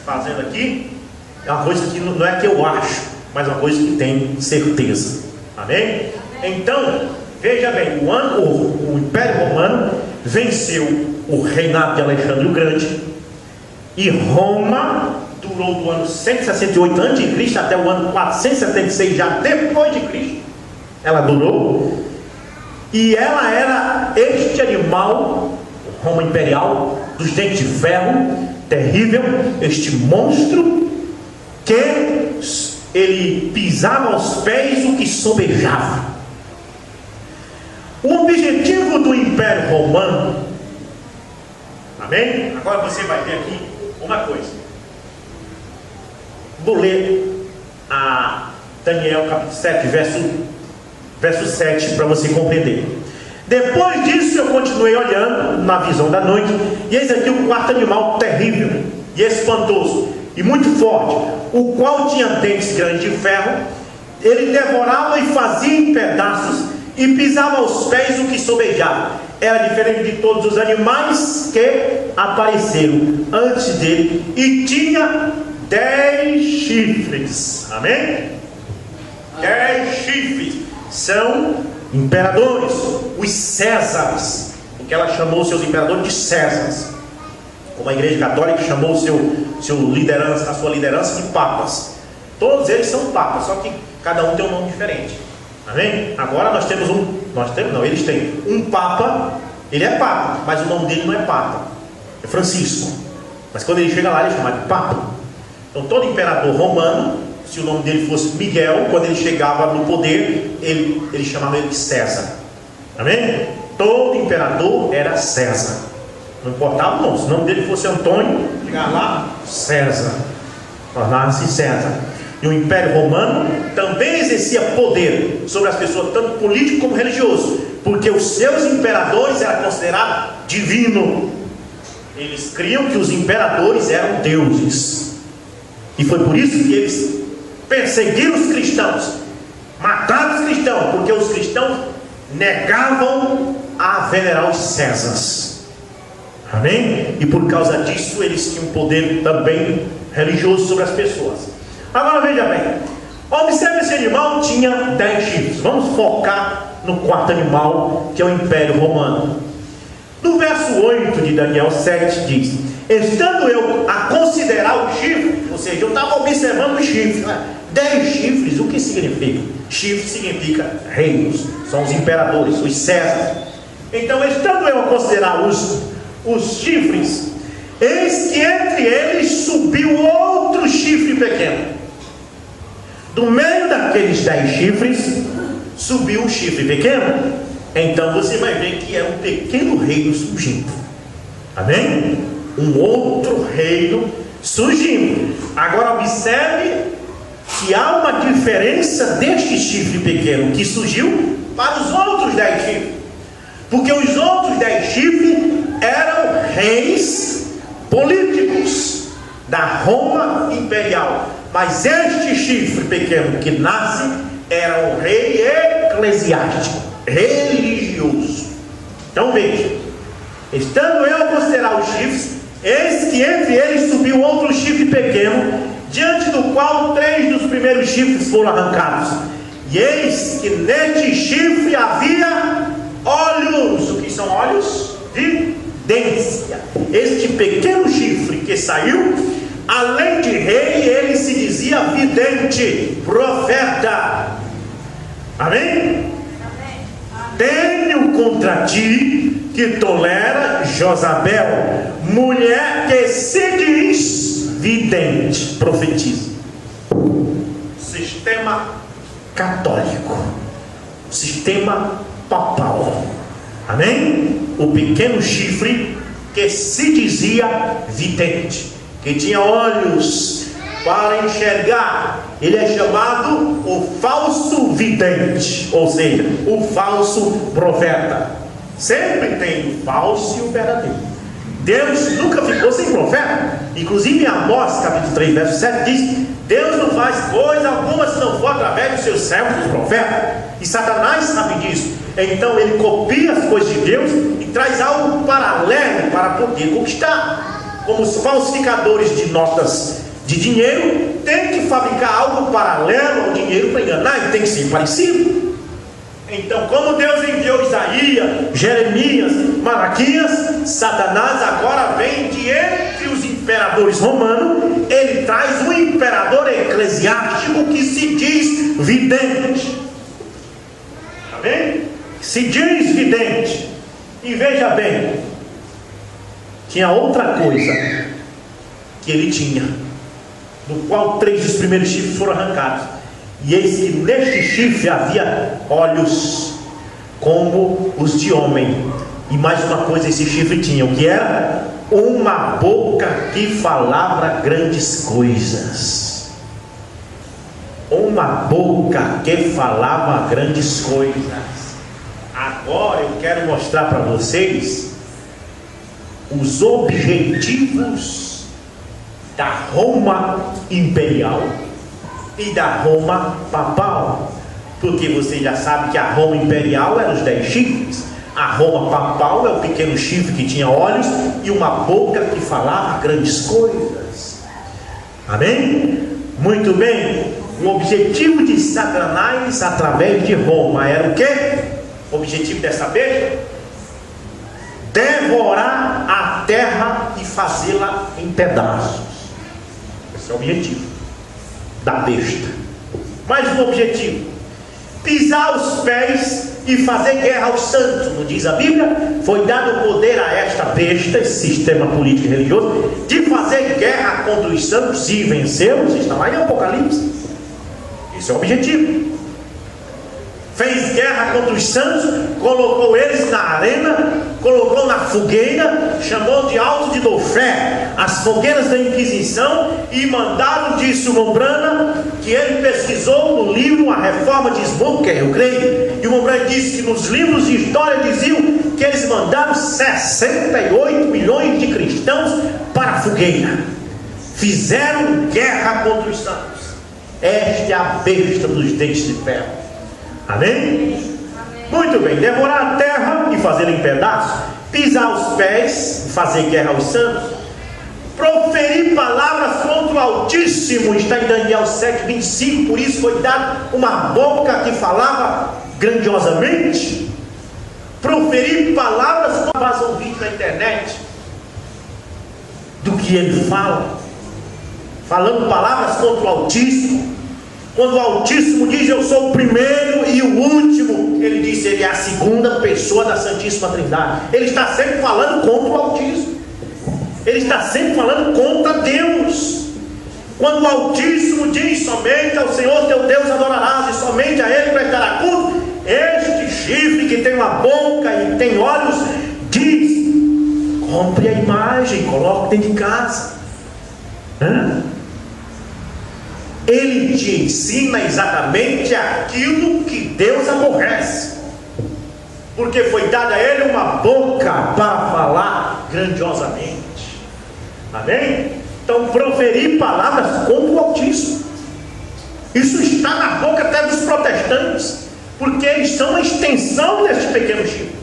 fazendo aqui é uma coisa que não é que eu acho, mas uma coisa que tem certeza. Amém? Então, veja bem, o Império Romano venceu o reinado de Alexandre o Grande, e Roma durou do ano 168 a.C. até o ano 476 já depois de Cristo. Ela durou, e ela era este animal, Roma imperial, dos dentes de ferro, terrível, este monstro, que ele pisava aos pés o que sobejava. O objetivo do Império Romano, amém? Agora você vai ver aqui uma coisa. Vou ler a Daniel capítulo 7, verso 7, para você compreender. Depois disso eu continuei olhando na visão da noite, e eis aqui um quarto animal terrível e espantoso e muito forte, o qual tinha dentes grandes de ferro. Ele devorava e fazia em pedaços e pisava aos pés o que sobejava. Era diferente de todos os animais que apareceram antes dele, e tinha 10 chifres. Amém? 10 chifres. São imperadores, os Césares, porque ela chamou seus imperadores de Césares, como a Igreja Católica chamou a sua liderança de papas. Todos eles são papas, só que cada um tem um nome diferente. Amém? Agora eles têm um papa. Ele é papa, mas o nome dele não é papa, é Francisco. Mas quando ele chega lá, ele é chamado de papa. Então todo imperador romano, se o nome dele fosse Miguel, quando ele chegava no poder, ele chamava ele de César. Amém? Todo imperador era César, não importava o nome. Se o nome dele fosse Antônio, chegava lá, César, tornava-se César. E o Império Romano também exercia poder sobre as pessoas, tanto político como religioso, porque os seus imperadores eram considerados divinos. Eles criam que os imperadores eram deuses, e foi por isso que eles perseguiram os cristãos, mataram os cristãos, porque os cristãos negavam a venerar os Césares. Amém? E por causa disso eles tinham poder também religioso sobre as pessoas. Agora veja bem, observe, esse animal tinha 10 chifres. Vamos focar no quarto animal, que é o Império Romano. No verso 8 de Daniel 7 diz: estando eu a considerar o chifre, ou seja, eu estava observando os chifres, 10 chifres, o que significa? Chifre significa reinos, são os imperadores, os Césares. Então, estando eu a considerar os chifres, eis que entre eles subiu outro chifre pequeno. Do meio daqueles 10 chifres subiu um chifre pequeno. Então você vai ver que é um pequeno reino surgindo. Amém? Um outro reino surgindo. Agora observe que há uma diferença deste chifre pequeno que surgiu para os outros 10 chifres. Porque os outros 10 chifres eram reis políticos da Roma imperial. Mas este chifre pequeno que nasce era um rei eclesiástico, religioso. Então veja, estando eu a considerar os chifres, Eis que entre eles subiu outro chifre pequeno, diante do qual 3 dos primeiros chifres foram arrancados. E eis que neste chifre havia olhos. O que são olhos? Vidência. Este pequeno chifre que saiu, além de rei, ele se dizia vidente, profeta. Amém? Tenho contra ti que tolera Jezabel, mulher que se diz vidente, profetiza. Sistema católico, sistema papal. Amém? O pequeno chifre que se dizia vidente, que tinha olhos para enxergar, ele é chamado o falso vidente, ou seja, o falso profeta. Sempre tem o falso e o verdadeiro. Deus nunca ficou sem profeta. Inclusive em Amós capítulo 3 verso 7 diz: Deus não faz coisa alguma se não for através dos seus servos, os profetas. E Satanás sabe disso. Então ele copia as coisas de Deus e traz algo paralelo para poder conquistar. Como os falsificadores de notas de dinheiro tem que fabricar algo paralelo ao dinheiro para enganar, e tem que ser parecido. Então, como Deus enviou Isaías, Jeremias, Malaquias, Satanás agora vem de entre os imperadores romanos. Ele traz um imperador eclesiástico que se diz vidente. Amém? Se diz vidente. E veja bem, tinha outra coisa que ele tinha, do qual 3 dos primeiros chifres foram arrancados. E eis que neste chifre havia olhos como os de homem. E mais uma coisa esse chifre tinha, o que era? Uma boca que falava grandes coisas. Uma boca que falava grandes coisas. Agora eu quero mostrar para vocês os objetivos da Roma imperial e da Roma papal. Porque você já sabe que a Roma imperial era os 10 chifres, a Roma papal é o pequeno chifre que tinha olhos e uma boca que falava grandes coisas. Amém? Muito bem. O objetivo de Satanás através de Roma era o quê? O objetivo dessa besta? Devorar a terra e fazê-la em pedaços. Esse é o objetivo da besta. Mais um objetivo: pisar os pés e fazer guerra aos santos. Não diz a Bíblia? Foi dado o poder a esta besta, esse sistema político e religioso, de fazer guerra contra os santos e vencê-los. Está lá em Apocalipse. Esse é o objetivo. Fez guerra contra os santos, colocou eles na arena, colocou na fogueira, chamou de Alto de Dofé, as fogueiras da Inquisição, e mandaram, disse o Mombrana, que ele pesquisou no livro A Reforma de Smoker, eu creio, e o Mombrana disse que nos livros de história diziam que eles mandaram 68 milhões de cristãos para a fogueira. Fizeram guerra contra os santos. Esta é a besta dos dentes de ferro. Amém? Amém? Muito bem. Devorar a terra e fazê-la em pedaços, pisar os pés e fazer guerra aos santos, proferir palavras contra o Altíssimo, está em Daniel 7:25. Por isso foi dada uma boca que falava grandiosamente. Proferir palavras, como vazam vídeo na internet do que ele fala, falando palavras contra o Altíssimo. Quando o Altíssimo diz eu sou o primeiro e o último, ele diz ele é a segunda pessoa da Santíssima Trindade. Ele está sempre falando contra o Altíssimo. Ele está sempre falando contra Deus. Quando o Altíssimo diz somente ao Senhor teu Deus adorarás e somente a Ele prestará culto, este chifre que tem uma boca e tem olhos diz: compre a imagem, coloque dentro de casa. Ele te ensina exatamente aquilo que Deus aborrece, porque foi dada a ele uma boca para falar grandiosamente. Amém? Então, proferir palavras contra o Altíssimo, isso está na boca até dos protestantes, porque eles são a extensão deste pequeno chifre.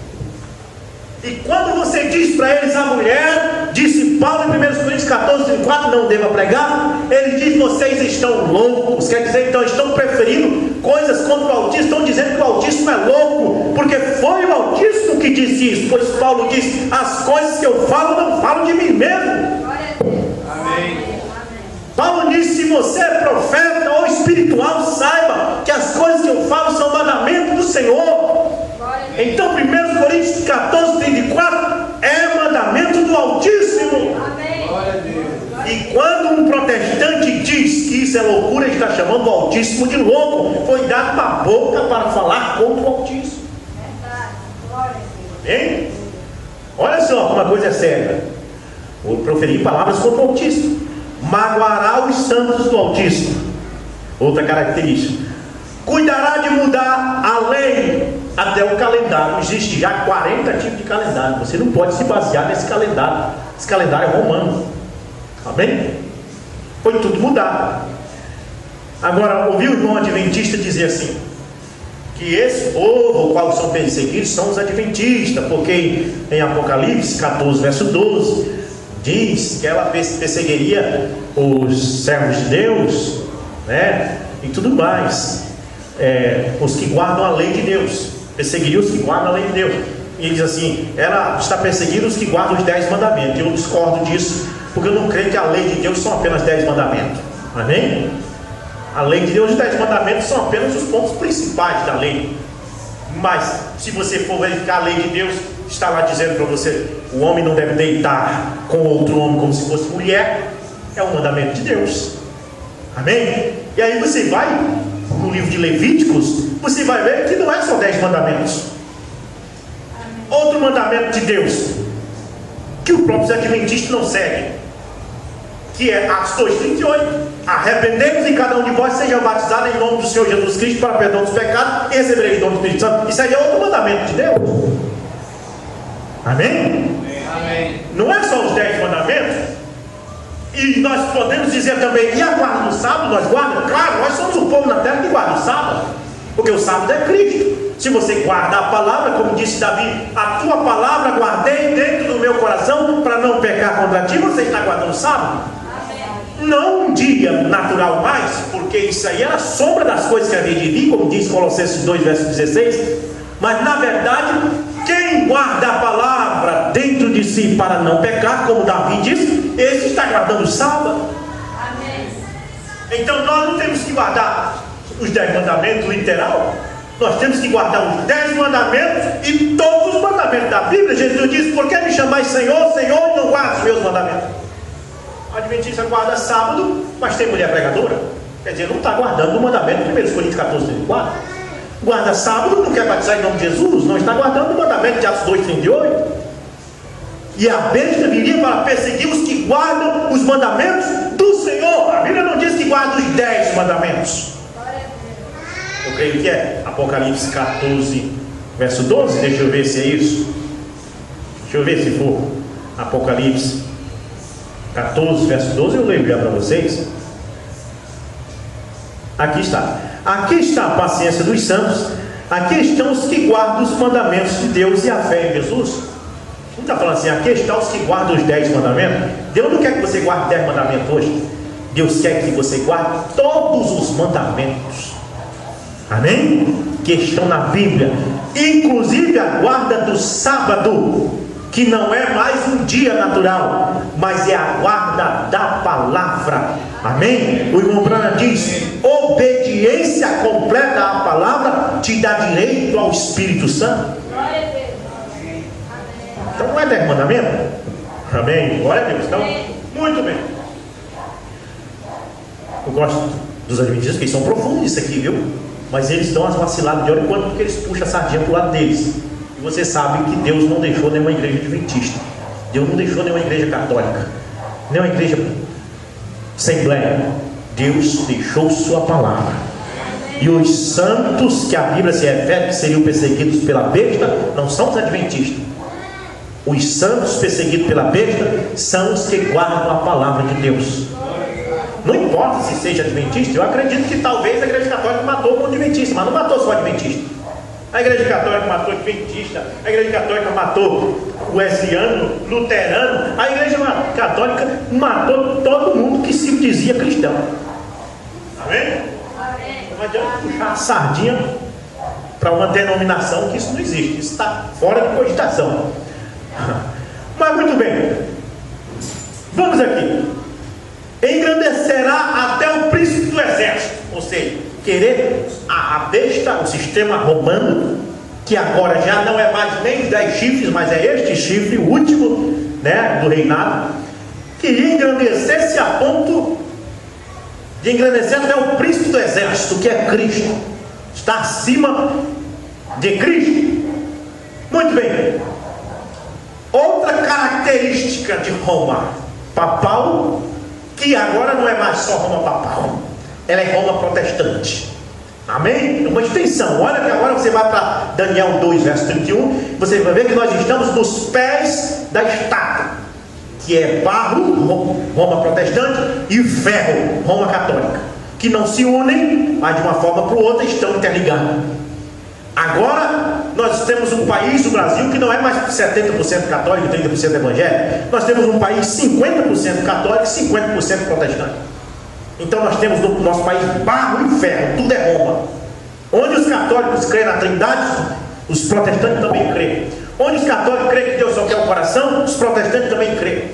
E quando você diz para eles: a mulher disse Paulo em 1 Coríntios 14, 34 não deva pregar, ele diz: vocês estão loucos. Quer dizer, então estão preferindo coisas contra o Altíssimo, estão dizendo que o Altíssimo é louco, porque foi o Altíssimo que disse isso. Pois Paulo diz: as coisas que eu falo, não falo de mim mesmo. Amém. Paulo diz: se você é profeta ou espiritual, saiba que as coisas que eu falo são mandamento do Senhor. Então 1 Coríntios 14, 34 é mandamento do Altíssimo. E quando um protestante diz que isso é loucura, ele está chamando o Altíssimo de louco. Foi dado uma boca para falar contra o Altíssimo. Hein? Olha só como a coisa é séria. Vou proferir palavras contra o Altíssimo. Magoará os santos do Altíssimo. Outra característica. Cuidará de mudar a lei até o calendário. Existe já 40 tipos de calendário. Você não pode se basear nesse calendário. Esse calendário é romano. Amém? Foi tudo mudado. Agora, ouviu o irmão adventista dizer assim, que esse povo, o qual são perseguidos, são os adventistas, porque em Apocalipse 14, verso 12, diz que ela perseguiria os servos de Deus, né? E tudo mais, os que guardam a lei de Deus, perseguiria os que guardam a lei de Deus. E ele diz assim: ela está perseguindo os que guardam os 10 mandamentos. Eu discordo disso, porque eu não creio que a lei de Deus são apenas 10 mandamentos. Amém? A lei de Deus e os 10 mandamentos são apenas os pontos principais da lei. Mas se você for verificar, a lei de Deus está lá dizendo para você: o homem não deve deitar com outro homem como se fosse mulher. É um mandamento de Deus. Amém? E aí você vai no livro de Levíticos, você vai ver que não é só 10 mandamentos. Outro mandamento de Deus que o próprio adventista não segue, que é Atos 2,38: arrependei-vos e cada um de vós seja batizado em nome do Senhor Jesus Cristo para perdão dos pecados e recebereis o dom do Espírito Santo. Isso aí é outro mandamento de Deus. Amém? Amém. Não é só os 10 mandamentos. E nós podemos dizer também: e a guarda do sábado? Nós guardamos? Claro, nós somos o povo na terra que guarda o sábado, porque o sábado é Cristo. Se você guardar a palavra, como disse Davi: a tua palavra guardei dentro do meu coração para não pecar contra ti. Você está guardando o sábado? Não um dia natural mais, porque isso aí era sombra das coisas que havia de vir, como diz Colossenses 2, verso 16. Mas na verdade, quem guarda a palavra dentro de si para não pecar, como Davi diz, esse está guardando o sábado. Então nós não temos que guardar os 10 mandamentos literal. Nós temos que guardar os 10 mandamentos e todos os mandamentos da Bíblia. Jesus disse: por que me chamais Senhor, Senhor, e não guarda os meus mandamentos? O adventista guarda sábado, mas tem mulher pregadora. Quer dizer, não está guardando o mandamento de 1 Coríntios 14, 34. Guarda sábado, não quer batizar em nome de Jesus, não está guardando o mandamento de Atos 2, 38. E a besta viria para perseguir os que guardam os mandamentos do Senhor. A Bíblia não diz que guarda os 10 mandamentos. Eu creio que é Apocalipse 14, verso 12. Deixa eu ver se é isso. Deixa eu ver se for Apocalipse 14, verso 12. Eu leio já para vocês. Aqui está. Aqui está a paciência dos santos. Aqui estão os que guardam os mandamentos de Deus e a fé em Jesus. Não está falando assim: aqui estão os que guardam os 10 mandamentos. Deus não quer que você guarde 10 mandamentos hoje. Deus quer que você guarde todos os mandamentos. Amém? Que estão na Bíblia. Inclusive a guarda do sábado, que não é mais um dia natural, mas é a guarda da palavra. Amém? O irmão Branham diz: obediência completa à palavra te dá direito ao Espírito Santo. Então não é 10 mandamentos? Amém? Glória a Deus. Então, muito bem. Eu gosto dos adventistas, porque eles são profundos nisso aqui, viu? Mas eles dão as vaciladas de hora em quando, porque eles puxam a sardinha para o lado deles. E você sabe que Deus não deixou nenhuma igreja adventista. Deus não deixou nenhuma igreja católica, nenhuma igreja assembleia. Deus deixou sua palavra. E os santos que a Bíblia se refere que seriam perseguidos pela besta, não são os adventistas. Os santos perseguidos pela besta são os que guardam a palavra de Deus. Não importa se seja adventista. Eu acredito que talvez a igreja católica matou o adventista, mas não matou só o adventista. A Igreja Católica matou o Adventista, a Igreja Católica matou o wesleyano, luterano, a Igreja Católica matou todo mundo que se dizia cristão. Amém? Não adianta puxar a sardinha para uma denominação que isso não existe, isso está fora de cogitação. Mas muito bem, vamos aqui. Engrandecerá até o príncipe do exército, ou seja, querer a besta, o sistema romano, que agora já não é mais nem os 10 chifres, mas é este chifre, o último, né, do reinado, queria engrandecer-se a ponto de engrandecer até o príncipe do exército, que é Cristo, está acima de Cristo. Muito bem. Outra característica de Roma papal, que agora não é mais só Roma papal, ela é Roma protestante. Amém? Uma extensão. Olha que agora você vai para Daniel 2, verso 31, você vai ver que nós estamos nos pés da estátua, que é barro, Roma protestante, e ferro, Roma católica, que não se unem, mas de uma forma para o outra estão interligados. Agora nós temos um país, o Brasil, que não é mais 70% católico e 30% evangélico. Nós temos um país 50% católico e 50% protestante. Então nós temos no nosso país barro e ferro, tudo é Roma. Onde os católicos creem na Trindade, os protestantes também creem. Onde os católicos creem que Deus só quer o coração, os protestantes também creem.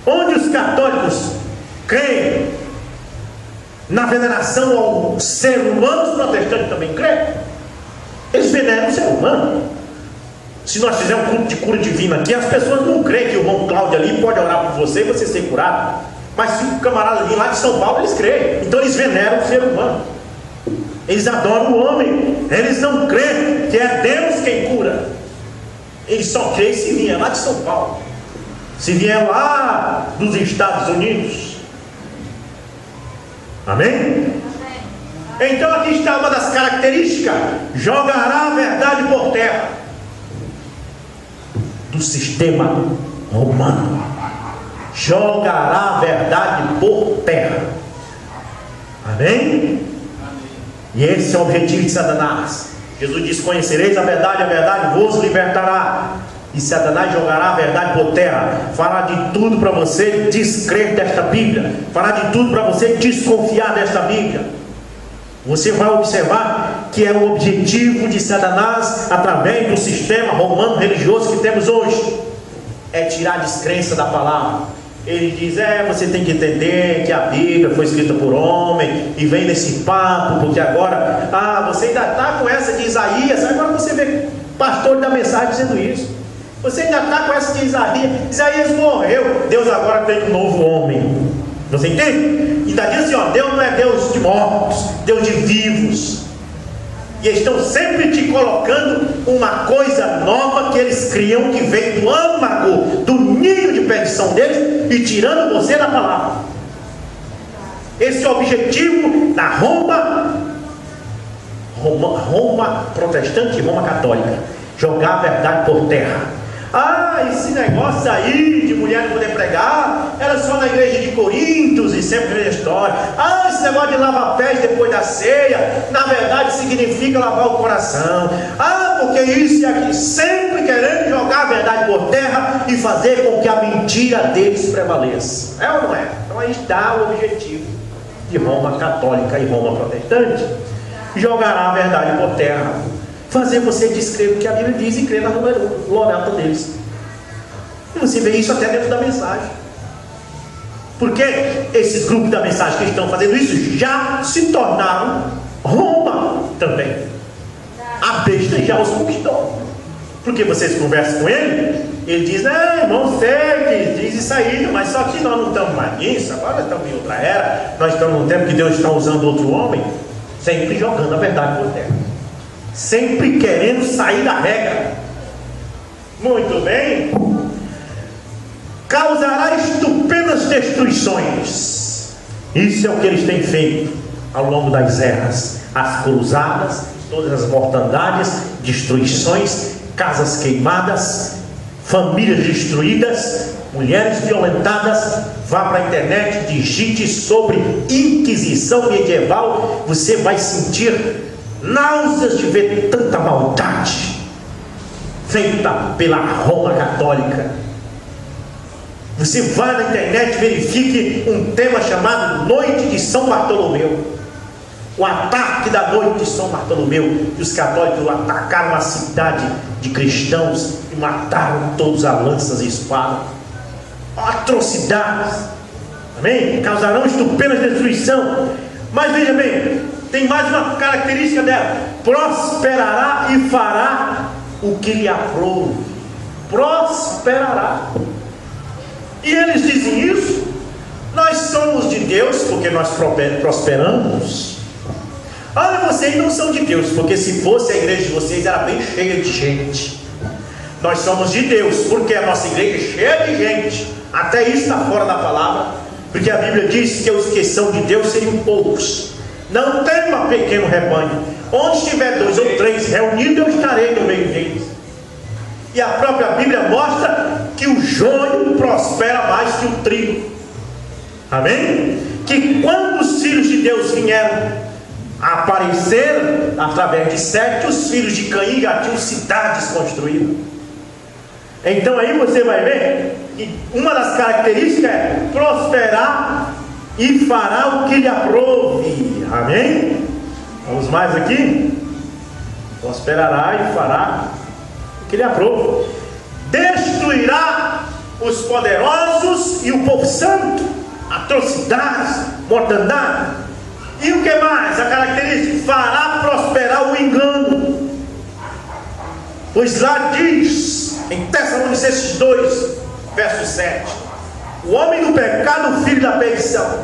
Onde os católicos creem na veneração ao ser humano, os protestantes também creem. Eles veneram o ser humano. Se nós fizermos um culto de cura divina aqui, as pessoas não creem que o irmão Cláudio ali pode orar por você e você ser curado. Mas se o camarada vir lá de São Paulo, eles creem. Então eles veneram o ser humano. Eles adoram o homem. Eles não creem que é Deus quem cura. Eles só creem se vier lá de São Paulo, se vier lá dos Estados Unidos. Amém? Então aqui está uma das características: jogará a verdade por terra do sistema romano. Jogará a verdade por terra. Amém? E esse é o objetivo de Satanás. Jesus diz: conhecereis a verdade vos libertará. E Satanás jogará a verdade por terra, fará de tudo para você descrer desta Bíblia, fará de tudo para você desconfiar desta Bíblia. Você vai observar que é o objetivo de Satanás, através do sistema romano religioso que temos hoje, é tirar a descrença da palavra. Ele diz: você tem que entender que a Bíblia foi escrita por homem, e vem nesse papo, porque agora, você ainda está com essa de Isaías. Agora você vê pastor da mensagem dizendo isso. Você ainda está com essa de Isaías. Isaías morreu, Deus agora tem um novo homem. Você entende? Ainda diz assim: Deus não é Deus de mortos, Deus de vivos. E eles estão sempre te colocando uma coisa nova que eles criam, que vem do âmago, do ninho de perdição deles, e tirando você da palavra. Esse é o objetivo da Roma protestante e Roma católica: jogar a verdade por terra. Esse negócio aí de mulher não poder pregar era só na igreja de Coríntios e sempre na história. Esse negócio de lavar pés depois da ceia, na verdade significa lavar o coração. Porque isso e aquilo, sempre querendo jogar a verdade por terra e fazer com que a mentira deles prevaleça. É ou não é? Então aí está o objetivo de Roma católica e Roma protestante: jogará a verdade por terra, fazer você descrer o que a Bíblia diz e crer na lorota deles. E você vê isso até dentro da mensagem. Porque esses grupos da mensagem que estão fazendo isso já se tornaram Roma também. A besta já os conquistou. Porque vocês conversam com ele, ele diz: irmão, sei que diz isso aí, mas só que nós não estamos mais nisso, agora nós estamos em outra era, nós estamos num tempo que Deus está usando outro homem. Sempre jogando a verdade por terra, sempre querendo sair da regra. Muito bem. Causará estupendas destruições. Isso é o que eles têm feito ao longo das eras: as cruzadas, todas as mortandades, destruições, casas queimadas, famílias destruídas, mulheres violentadas. Vá para a internet, digite sobre Inquisição medieval, você vai sentir náuseas de ver tanta maldade feita pela Roma Católica. Você vai na internet, verifique um tema chamado Noite de São Bartolomeu. O ataque da Noite de São Bartolomeu. E os católicos atacaram uma cidade de cristãos e mataram todos a lanças e espadas. Atrocidades. Amém? Causarão estupenda destruição. Mas veja bem, tem mais uma característica dela: prosperará e fará o que lhe aprouve. Prosperará. E eles dizem isso. Nós somos de Deus porque nós prosperamos. Olha, vocês não são de Deus, porque se fosse a igreja de vocês era bem cheia de gente. Nós somos de Deus porque a nossa igreja é cheia de gente. Até isso está fora da palavra, porque a Bíblia diz que os que são de Deus seriam poucos. Não tema, pequeno rebanho. Onde estiver 2 ou 3 reunidos, eu estarei no meio deles. E a própria Bíblia mostra que o joio prospera mais que o trigo. Amém? Que quando os filhos de Deus vieram a aparecer através de Sete, os filhos de Caim já tinham cidades construídas. Então aí você vai ver que uma das características é prosperar e fará o que lhe aprouve. Amém? Vamos mais aqui? Prosperará e fará o que lhe aprouve. Destruirá os poderosos e o povo santo. Atrocidades, mortandade. E o que mais? A característica: fará prosperar o engano. Pois lá diz em Tessalonicenses 2, verso 7: o homem do pecado, o filho da perdição,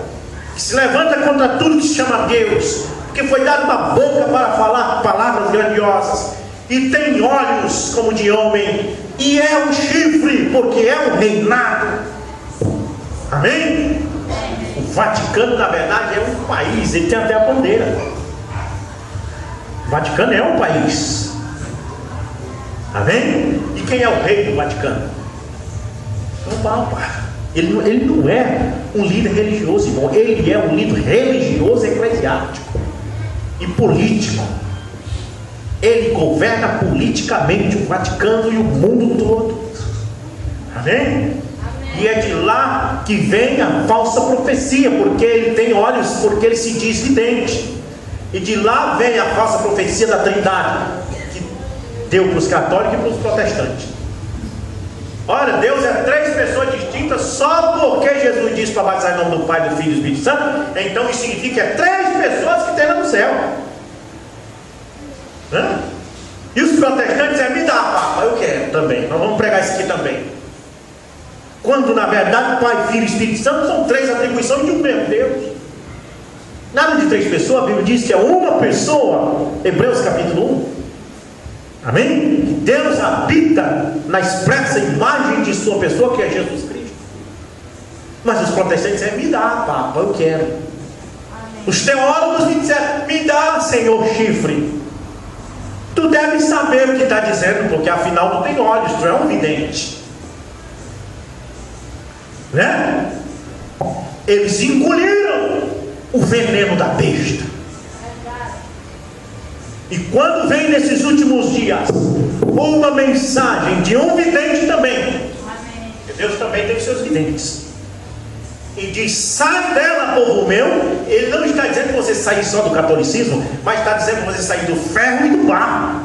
que se levanta contra tudo que se chama Deus, porque foi dado uma boca para falar palavras grandiosas, e tem olhos como de homem, e é um chifre, porque é um reinado. Amém? O Vaticano, na verdade, é um país. Ele tem até a bandeira. O Vaticano é um país. Amém? E quem é o rei do Vaticano? É o Papa. Ele não é um líder religioso, irmão. Ele é um líder religioso, eclesiástico e político. Ele governa politicamente o Vaticano e o mundo todo. Amém? E é de lá que vem a falsa profecia, porque ele tem olhos, porque ele se diz vidente. E de lá vem a falsa profecia da Trindade, que deu para os católicos e para os protestantes. Olha, Deus é 3 pessoas distintas, só porque Jesus disse para batizar em nome do Pai, do Filho e do Espírito Santo. Então isso significa que é 3 pessoas que tem lá no céu. E os protestantes me dá, Papa, eu quero também. Nós vamos pregar isso aqui também. Quando na verdade Pai, Filho e Espírito Santo são 3 atribuições de um mesmo Deus. Nada de 3 pessoas. A Bíblia diz que é uma pessoa. Hebreus capítulo 1. Amém? Que Deus habita na expressa imagem de sua pessoa, que é Jesus Cristo. Mas os protestantes me dá, Papa, eu quero. Amém. Os teólogos me disseram: me dá, Senhor, chifre. Tu deves saber o que está dizendo, porque afinal tu tem olhos, tu é um vidente. Né? Eles engoliram o veneno da besta. E quando vem nesses últimos dias uma mensagem de um vidente também, porque Deus também tem seus videntes, e diz: sai dela, povo meu. Ele não está dizendo que você sair só do catolicismo, mas está dizendo que você sair do ferro e do barro.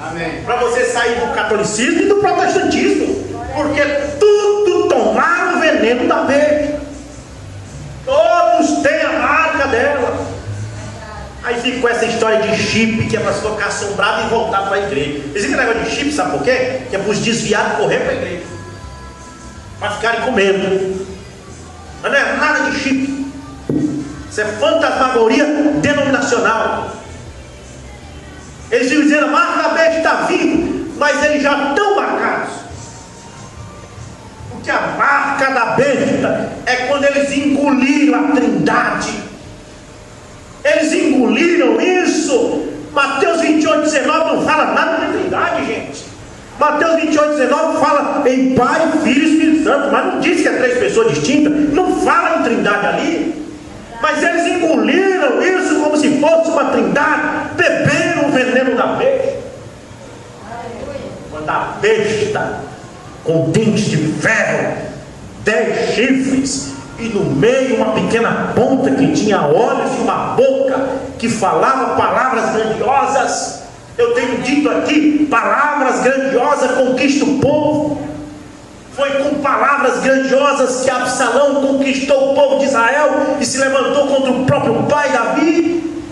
Amém. Para você sair do catolicismo e do protestantismo, porque tudo tomaram o veneno da besta. Todos têm a marca dela. Aí fica com essa história de chip, que é para se ficar assombrado e voltar para a igreja. Esse negócio de chip, sabe por quê? Que é para os desviados correr para a igreja, para ficarem com medo. Mas não é nada de chip. Isso é fantasmagoria denominacional. Eles ficam dizendo: a marca da besta está vindo, mas eles já estão marcados. Porque a marca da besta é quando eles engoliram a Trindade. Eles engoliram isso. Mateus 28:19 não fala nada de Trindade, gente. Mateus 28:19 fala em Pai, Filho e Espírito Santo, mas não diz que é 3 pessoas distintas. Não fala em Trindade ali. Mas eles engoliram isso como se fosse uma Trindade. Beberam besta com dentes de ferro, 10 chifres, e no meio uma pequena ponta que tinha olhos e uma boca que falava palavras grandiosas. Eu tenho dito aqui, palavras grandiosas conquistam o povo. Foi com palavras grandiosas que Absalão conquistou o povo de Israel e se levantou contra o próprio pai Davi.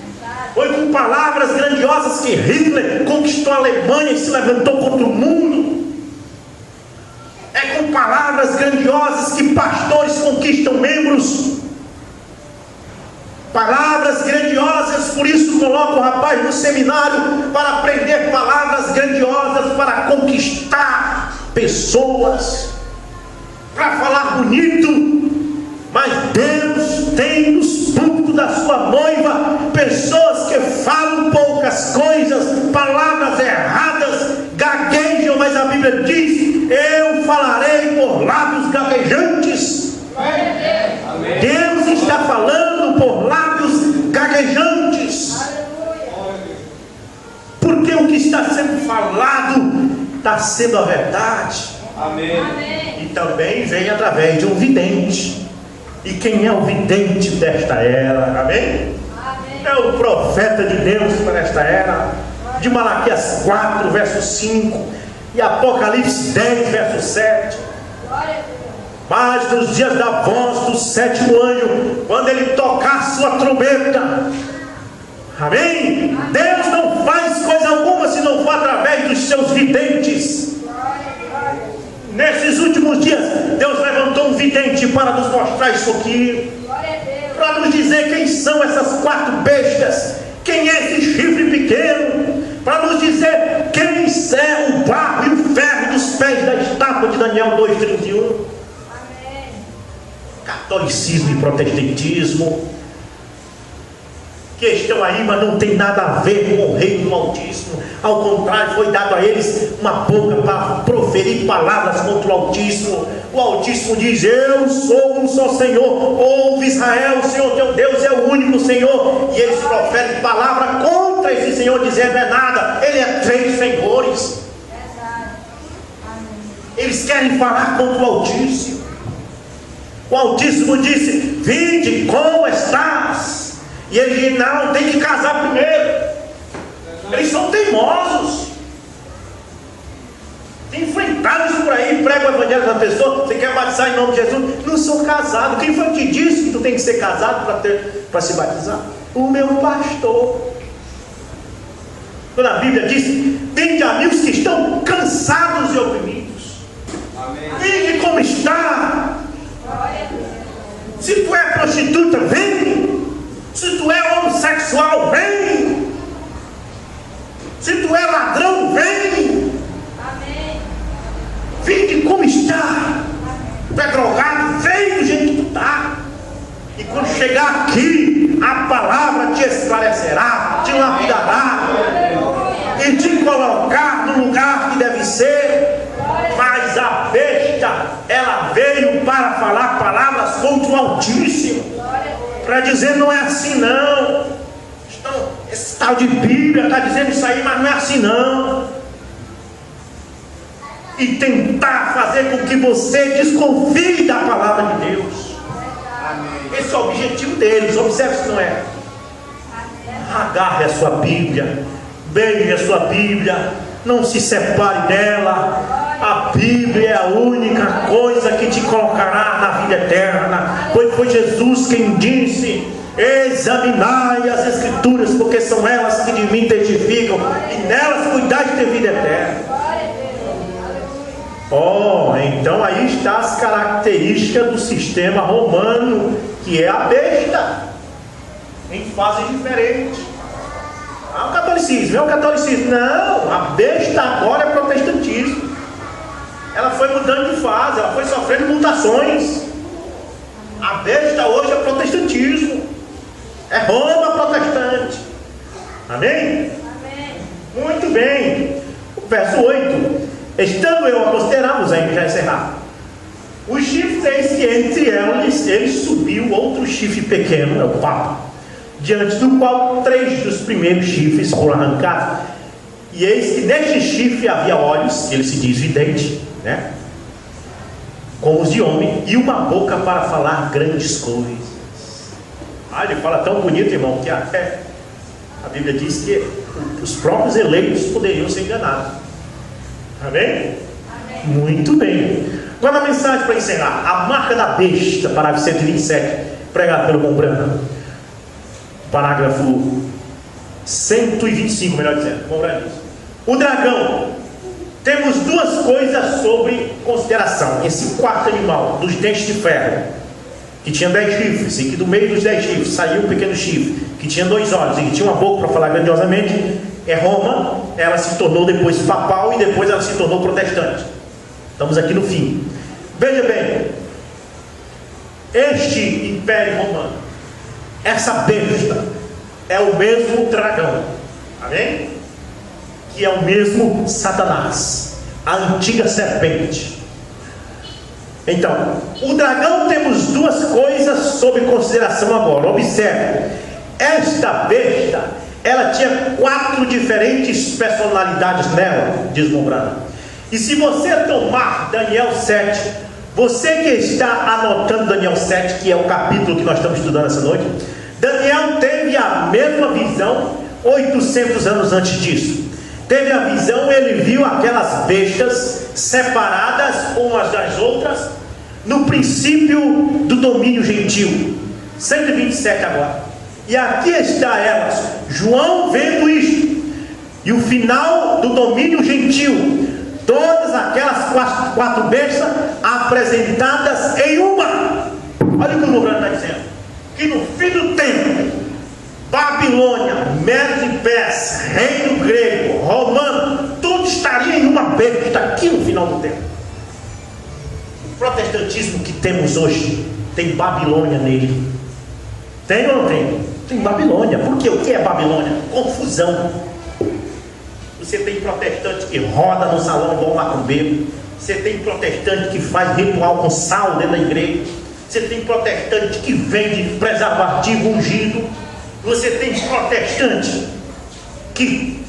Foi com palavras grandiosas que Hitler conquistou a Alemanha e se levantou contra o mundo. É com palavras grandiosas que pastores conquistam membros. Palavras grandiosas, por isso coloca o rapaz no seminário para aprender palavras grandiosas, para conquistar pessoas, para falar bonito. Mas Deus tem nos púlpitos da sua noiva pessoas que falam poucas coisas, palavras erradas, gaguejam, mas a Bíblia diz: eu falarei por lábios gaguejantes. Amém. Deus está falando por lábios gaguejantes. Porque o que está sendo falado está sendo a verdade. Amém. E também vem através de um vidente. E quem é o vidente desta era? Amém? Amém. É o profeta de Deus para esta era. De Malaquias 4, verso 5, e Apocalipse 10, verso 7. Mas nos dias da voz do sétimo anjo, quando ele tocar sua trombeta, amém? Deus não faz coisa alguma se não for através dos seus videntes. Nesses últimos dias, Deus levantou um vidente para nos mostrar isso aqui, para nos dizer quem são essas 4 bestas, quem é esse chifre pequeno, para nos dizer quem é o barro e o ferro dos pés da estátua de Daniel 2:31. Catolicismo e protestantismo que estão aí, mas não tem nada a ver com o reino do Altíssimo. Ao contrário, foi dado a eles uma boca para proferir palavras contra o Altíssimo. O Altíssimo diz: eu sou um só Senhor. Ouve Israel, o Senhor teu Deus é o único Senhor. E eles proferem palavra contra esse Senhor, dizendo: é nada, ele é 3 senhores. Eles querem falar contra o Altíssimo. O Altíssimo disse: vinde, como estás? E ele diz: não, tem que casar primeiro. Eles são teimosos. Tem enfrentado isso por aí, prega o evangelho da pessoa: você quer batizar em nome de Jesus? Não sou casado. Quem foi que disse que tu tem que ser casado para se batizar? O meu pastor. Quando a Bíblia diz: vinde a mim os que estão cansados e oprimidos. Vinde como está. Se tu é prostituta, vem. Se tu é homossexual, vem. Se tu é ladrão, vem. Vinde como está. Tu é drogado, vem do jeito que tu está. E quando chegar aqui, a palavra te esclarecerá, te lapidará e te colocar no lugar que deve ser. Mas a besta, ela veio para falar palavras contra o Altíssimo, para dizer: não é assim não. Esse tal de Bíblia está dizendo isso aí, mas não é assim não. E tentar fazer com que você desconfie da palavra de Deus. Esse é o objetivo deles. Observe se não é. Agarre a sua Bíblia, beije a sua Bíblia, não se separe dela. A Bíblia é a única coisa que te colocará na vida eterna, pois foi Jesus quem disse: examinai as Escrituras, porque são elas que de mim testificam, e nelas cuidai de ter vida eterna. Então aí está as características do sistema romano, que é a besta, em fases diferentes. O catolicismo, é o catolicismo. Não, a besta agora é protestantismo. Ela foi mudando de fase, ela foi sofrendo mutações. A besta hoje é protestantismo. É Roma protestante. Amém? Amém. Muito bem. O verso 8. Estando eu a considerá-los, ainda já encerrar. Os chifres, eis que entre eles subiu outro chifre pequeno, é o Papa, diante do qual 3 dos primeiros chifres foram arrancados. E eis que neste chifre havia olhos, ele se diz vidente, né? Como os de homem, e uma boca para falar grandes coisas. Ele fala tão bonito, irmão, que até a Bíblia diz que os próprios eleitos poderiam ser enganados. Amém? Amém. Muito bem. Qual é a mensagem para encerrar? A marca da besta, parágrafo 127, pregado pelo Mão Branca. Parágrafo 125, melhor dizendo. Vamos ver isso. O dragão. Temos duas coisas sobre consideração. Esse quarto animal, dos dentes de ferro, que tinha 10 chifres, e que do meio dos 10 chifres saiu um pequeno chifre, que tinha 2 olhos, e que tinha uma boca para falar grandiosamente, é Roma. Ela se tornou depois papal, e depois ela se tornou protestante. Estamos aqui no fim. Veja bem, este império romano, essa besta, é o mesmo dragão. Amém? Que é o mesmo Satanás, a antiga serpente. Então, o dragão, temos duas coisas sob consideração agora. Observe, esta besta, ela tinha 4 diferentes personalidades nela, diz Mombrana. E se você tomar Daniel 7, você que está anotando Daniel 7, que é o capítulo que nós estamos estudando essa noite, Daniel teve a mesma visão 800 anos antes disso. Teve a visão, ele viu aquelas bestas separadas umas das outras no princípio do domínio gentil. 127 agora. E aqui está elas, João vendo isto, e o final do domínio gentil, todas aquelas quatro bestas apresentadas em uma. Olha o que o Mobrano está dizendo, que no fim do tempo, Babilônia, Medo e Pérsia, reino grego, romano, tudo estaria em uma besta aqui no final do tempo. O protestantismo que temos hoje tem Babilônia nele. Tem ou não tem? Tem Babilônia. Por quê? O que é Babilônia? Confusão. Você tem protestante que roda no salão igual macumbeiro. Você tem protestante que faz ritual com sal dentro da igreja. Você tem protestante que vende preservativo ungido. Você tem protestante que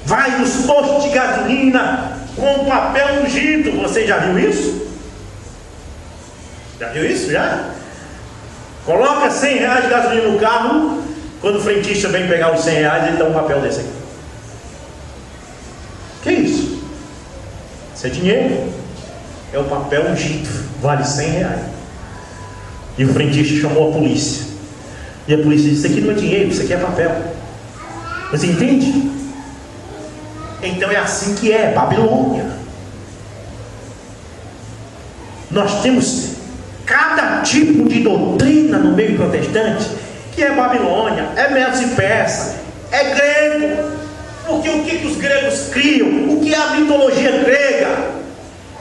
vai nos postos de gasolina com papel ungido. Você já viu isso? Já viu isso? Já? Coloca 100 reais de gasolina no carro. Quando o frentista vem pegar os 100 reais, ele dá um papel desse aqui. Que isso? Isso é dinheiro. É o papel ungido. Vale 100 reais. E o frentista chamou a polícia. E a polícia disse: isso aqui não é dinheiro, isso aqui é papel. Você entende? Então é assim que é Babilônia. Nós temos cada tipo de doutrina no meio protestante, que é Babilônia, é Medos e Persa, é grego. Porque o que os gregos criam? O que é a mitologia grega?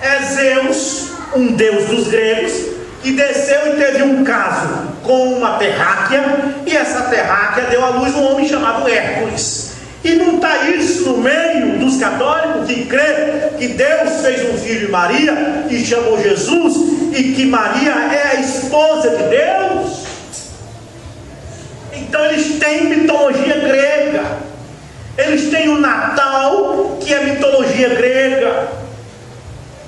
É Zeus, um deus dos gregos, que desceu e teve um caso com uma terráquea, e essa terráquea deu à luz um homem chamado Hércules. E não está isso no meio dos católicos que crê que Deus fez um filho em Maria e chamou Jesus, e que Maria é a esposa de Deus? Então eles têm mitologia grega. Eles têm o Natal, que é mitologia grega,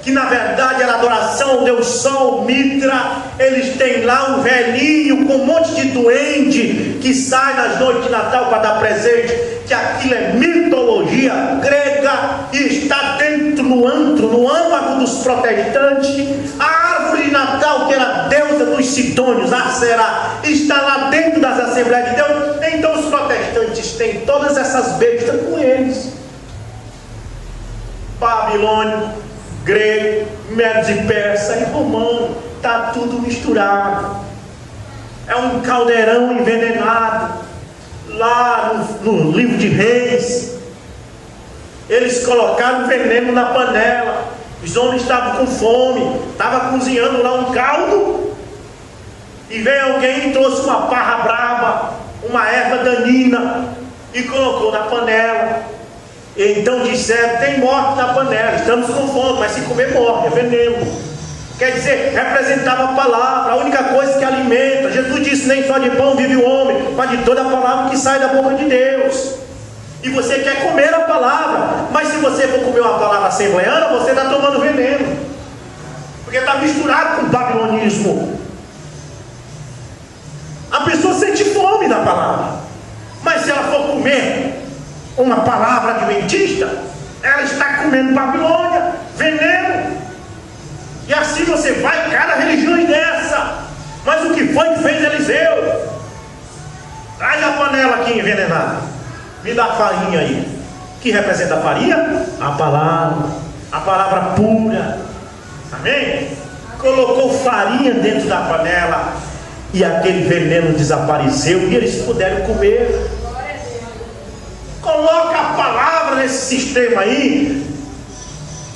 que na verdade era adoração ao Deus Sol, Mitra. Eles têm lá um velhinho com um monte de duende que sai nas noites de Natal para dar presente, que aquilo é mitologia grega e está dentro no antro, no âmago dos protestantes. A árvore de Natal, que era a deusa dos Sidônios, Aserá, está lá dentro das Assembleias de Deus. Então os protestantes têm todas essas bestas com eles. Babilônio, grego, Medos e Persa e romano, está tudo misturado. É um caldeirão envenenado. Lá no livro de Reis, eles colocaram veneno na panela. Os homens estavam com fome, estavam cozinhando lá um caldo, e veio alguém e trouxe uma parra brava, uma erva danina, e colocou na panela. Então disseram: tem morte na panela, estamos com fome, mas se comer morre, é veneno. Quer dizer, representava a palavra, a única coisa que alimenta. Jesus disse: nem só de pão vive o homem, mas de toda a palavra que sai da boca de Deus. E você quer comer a palavra. Mas se você for comer uma palavra assembleana, você está tomando veneno. Porque está misturado com o babilonismo. A pessoa sente fome da palavra. Mas se ela for comer uma palavra adventista, ela está comendo Babilônia, veneno. E assim você vai, cada religião dessa. Mas o que foi que fez Eliseu? Traz a panela aqui envenenada. Me dá a farinha aí. Que representa a farinha? A palavra pura. Amém? Colocou farinha dentro da panela e aquele veneno desapareceu e eles puderam comer. Coloca a palavra nesse sistema aí,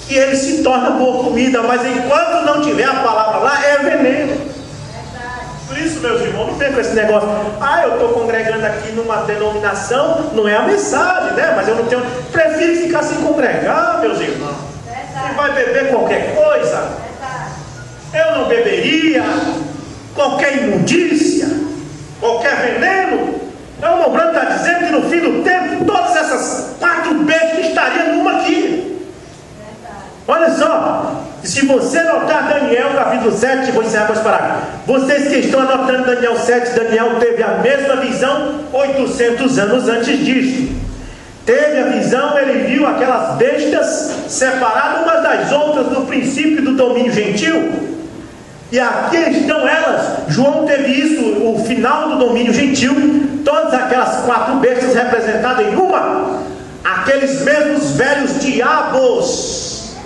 que ele se torna boa comida, mas enquanto não tiver a palavra lá, é veneno. Por isso, meus irmãos, não vem com esse negócio, eu estou congregando aqui numa denominação, não é a mensagem, né? Mas eu não tenho. Prefiro ficar sem congregar, meus irmãos. Você vai beber qualquer coisa. Eu não beberia qualquer imundícia, qualquer veneno. Então, o irmão Branco está dizendo que no fim do tempo, todas essas 4 bestas estariam numa aqui. Olha só, se você anotar Daniel capítulo 7, vou encerrar com esse parágrafo. Vocês que estão anotando Daniel 7, Daniel teve a mesma visão 800 anos antes disto. Teve a visão, ele viu aquelas bestas separadas umas das outras no princípio do domínio gentil. E aqui estão elas. João teve isso, o final do domínio gentil. Todas aquelas 4 bestas representadas em uma. Aqueles mesmos velhos diabos.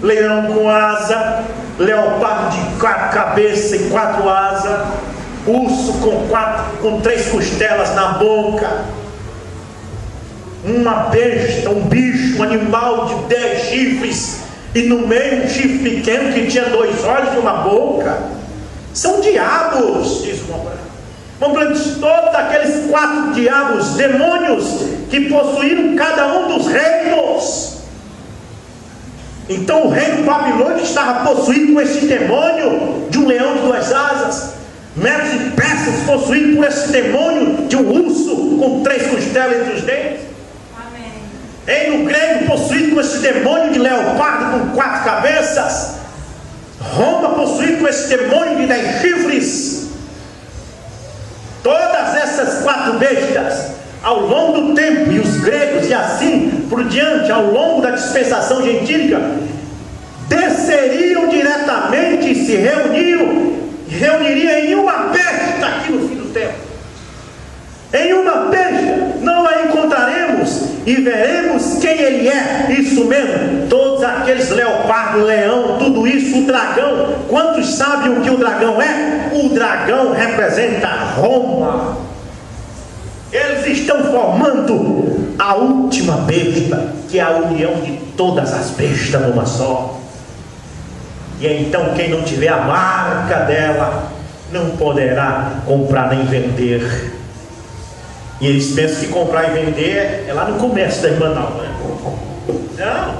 Leão com asa, leopardo de 4 cabeças e 4 asas, urso com 3 costelas na boca, uma besta, um bicho, um animal de 10 chifres, e no meio um chifre pequeno que tinha 2 olhos e uma boca. São diabos, diz o irmão. Todos aqueles 4 diabos, demônios, que possuíram cada um dos reinos. Então o reino babilônico estava possuído com esse demônio de um leão de 2 asas. Medos e persas possuídos por esse demônio de um urso com 3 costelas entre os dentes. Amém. Reino grego possuído com esse demônio de leopardo com 4 cabeças. Roma possuído com esse demônio de 10 chifres. Todas essas 4 bestas, ao longo do tempo, e os gregos, e assim por diante, ao longo da dispensação gentílica, desceriam diretamente e se reuniriam em uma besta aqui no fim do tempo. Em uma besta, não a encontraremos e veremos quem ele é. Isso mesmo, todos aqueles leopardo, leão, tudo isso, o dragão. Quantos sabem o que o dragão é? O dragão representa Roma. Eles estão formando a última besta, que é a união de todas as bestas numa só. E então quem não tiver a marca dela não poderá comprar nem vender. E eles pensam que comprar e vender é lá no começo da irmã Nau, né? Não,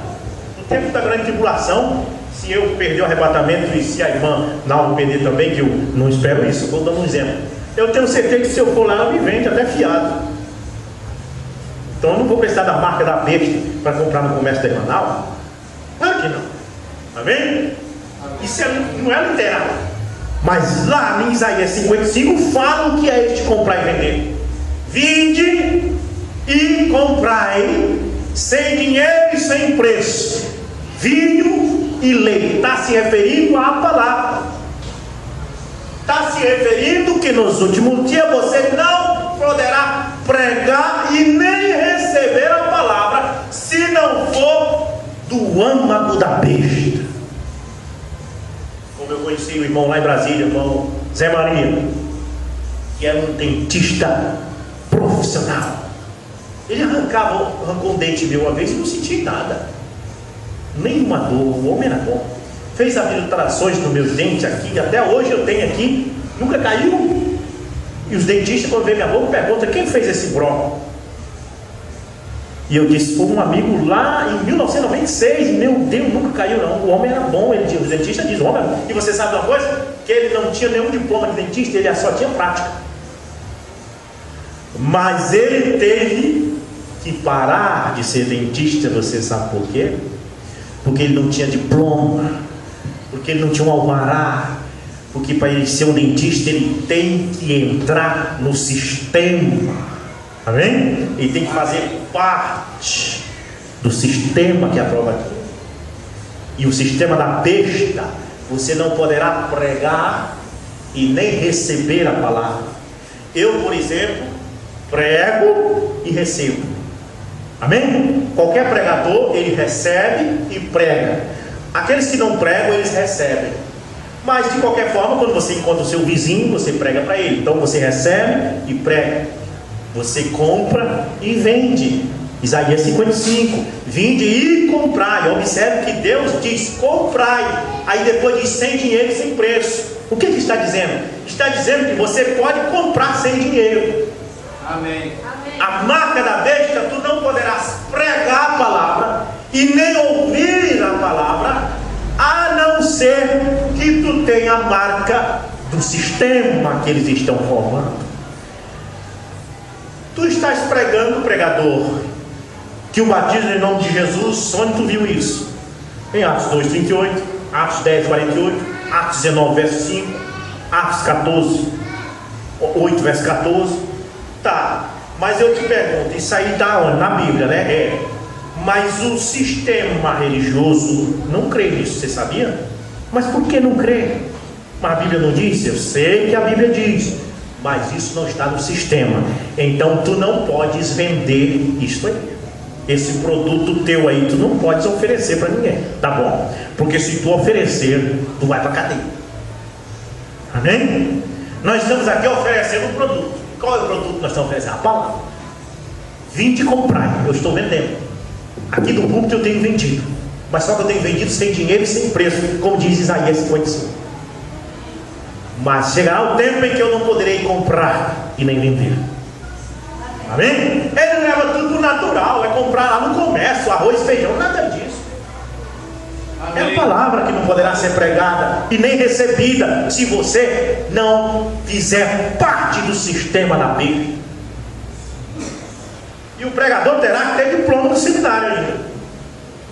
no tempo da grande tribulação, se eu perder o arrebatamento e se a irmã Nau perder também, que eu não espero isso, vou dando um exemplo. Eu tenho certeza que se eu for lá, ela me vende até fiado. Então eu não vou precisar da marca da besta para comprar no comércio da irmã Nau. Claro que não. Amém? Isso não é literal. Mas lá em Isaías 55 fala o que é este comprar e vender. Vinde e comprai sem dinheiro e sem preço vinho e leite. Está se referindo à palavra. Está se referindo que nos últimos dias você não poderá pregar e nem receber a palavra se não for do âmago da besta. Como eu conheci o irmão lá em Brasília, o irmão Zé Maria, que era um dentista profissional. Ele arrancou um dente meu uma vez e não senti nada, nenhuma dor. O homem era bom. Fez habilitações nos meus dentes aqui, até hoje eu tenho aqui, nunca caiu. E os dentistas, quando vê minha boca, perguntam: quem fez esse bronco? E eu disse: foi um amigo lá em 1996. Meu Deus, nunca caiu não. O homem era bom. Os dentistas dizem: homem. E você sabe uma coisa? Que ele não tinha nenhum diploma de dentista, ele só tinha prática. Mas ele teve que parar de ser dentista. Você sabe por quê? Porque ele não tinha diploma, porque ele não tinha um alvará, porque para ele ser um dentista ele tem que entrar no sistema. Amém? Ele tem que fazer parte do sistema que aprova aqui. E o sistema da besta, você não poderá pregar e nem receber a palavra. Eu, por exemplo, prego e recebo. Amém? Qualquer pregador, ele recebe e prega. Aqueles que não pregam, eles recebem. Mas de qualquer forma, quando você encontra o seu vizinho, você prega para ele. Então você recebe e prega. Você compra e vende. Isaías 55: vinde e comprai. Observe que Deus diz comprai, aí depois diz sem dinheiro e sem preço. O que está dizendo? Está dizendo que você pode comprar sem dinheiro. Amém. A marca da besta, tu não poderás pregar a palavra e nem ouvir a palavra, a não ser que tu tenha a marca do sistema que eles estão formando. Tu estás pregando, pregador, que o batismo em nome de Jesus, onde tu viu isso? Em Atos 2:38, Atos 10:48, Atos 19, verso 5, Atos 14, 8, verso 14. Tá, mas eu te pergunto, isso aí está onde? Na Bíblia, né? Mas o sistema religioso não crê nisso, você sabia? Mas por que não crê? Mas a Bíblia não diz? Eu sei que a Bíblia diz, mas isso não está no sistema. Então tu não podes vender isso aí. Esse produto teu aí, tu não podes oferecer para ninguém, tá bom? Porque se tu oferecer, tu vai para a cadeia. Amém? Nós estamos aqui oferecendo um produto. Qual é o produto que nós estamos oferecendo? A palavra. Vinde comprar, eu estou vendendo. Aqui no púlpito eu tenho vendido, mas só que eu tenho vendido sem dinheiro e sem preço, como diz Isaías 55. Mas chegará o tempo em que eu não poderei comprar e nem vender. Amém? Ele leva tudo natural, é comprar lá no comércio, arroz, feijão, nada disso. Amém. É a palavra que não poderá ser pregada e nem recebida se você não fizer parte do sistema da Bíblia. E o pregador terá que ter diploma do seminário ainda,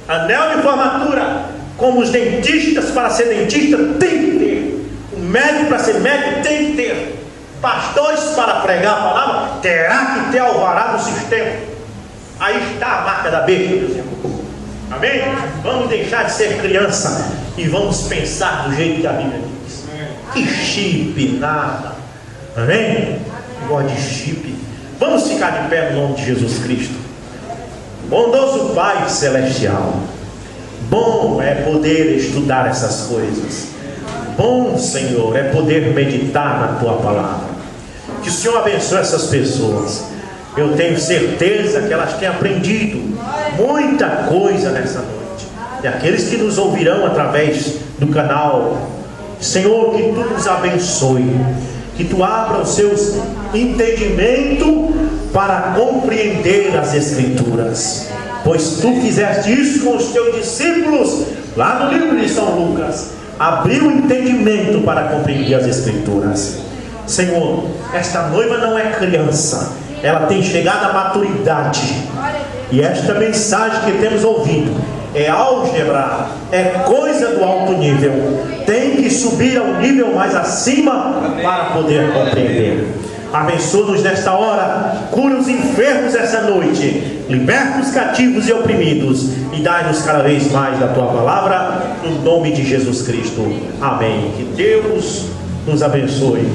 anel de formatura, como os dentistas. Para ser dentista tem que ter, o médico para ser médico tem que ter, pastores para pregar a palavra terá que ter alvará do sistema. Aí está a marca da besta, meus irmãos. Amém? Vamos deixar de ser criança e vamos pensar do jeito que a Bíblia diz. Que chip, nada. Amém? Gosto de chip. Vamos ficar de pé no nome de Jesus Cristo. Bondoso Pai Celestial, bom é poder estudar essas coisas. Bom, Senhor, é poder meditar na Tua palavra. Que o Senhor abençoe essas pessoas. Eu tenho certeza que elas têm aprendido muita coisa nessa noite. E aqueles que nos ouvirão através do canal, Senhor, que Tu nos abençoe, que Tu abra os seus entendimentos para compreender as Escrituras, pois Tu fizeste isso com os Teus discípulos lá no livro de São Lucas. Abriu o entendimento para compreender as Escrituras. Senhor, esta noiva não é criança, ela tem chegado à maturidade, e esta mensagem que temos ouvido é álgebra, é coisa do alto nível, tem que subir ao nível mais acima para poder compreender. Abençoa-nos nesta hora, cura os enfermos essa noite, liberta os cativos e oprimidos, e dai-nos cada vez mais da Tua palavra, no nome de Jesus Cristo. Amém. Que Deus nos abençoe.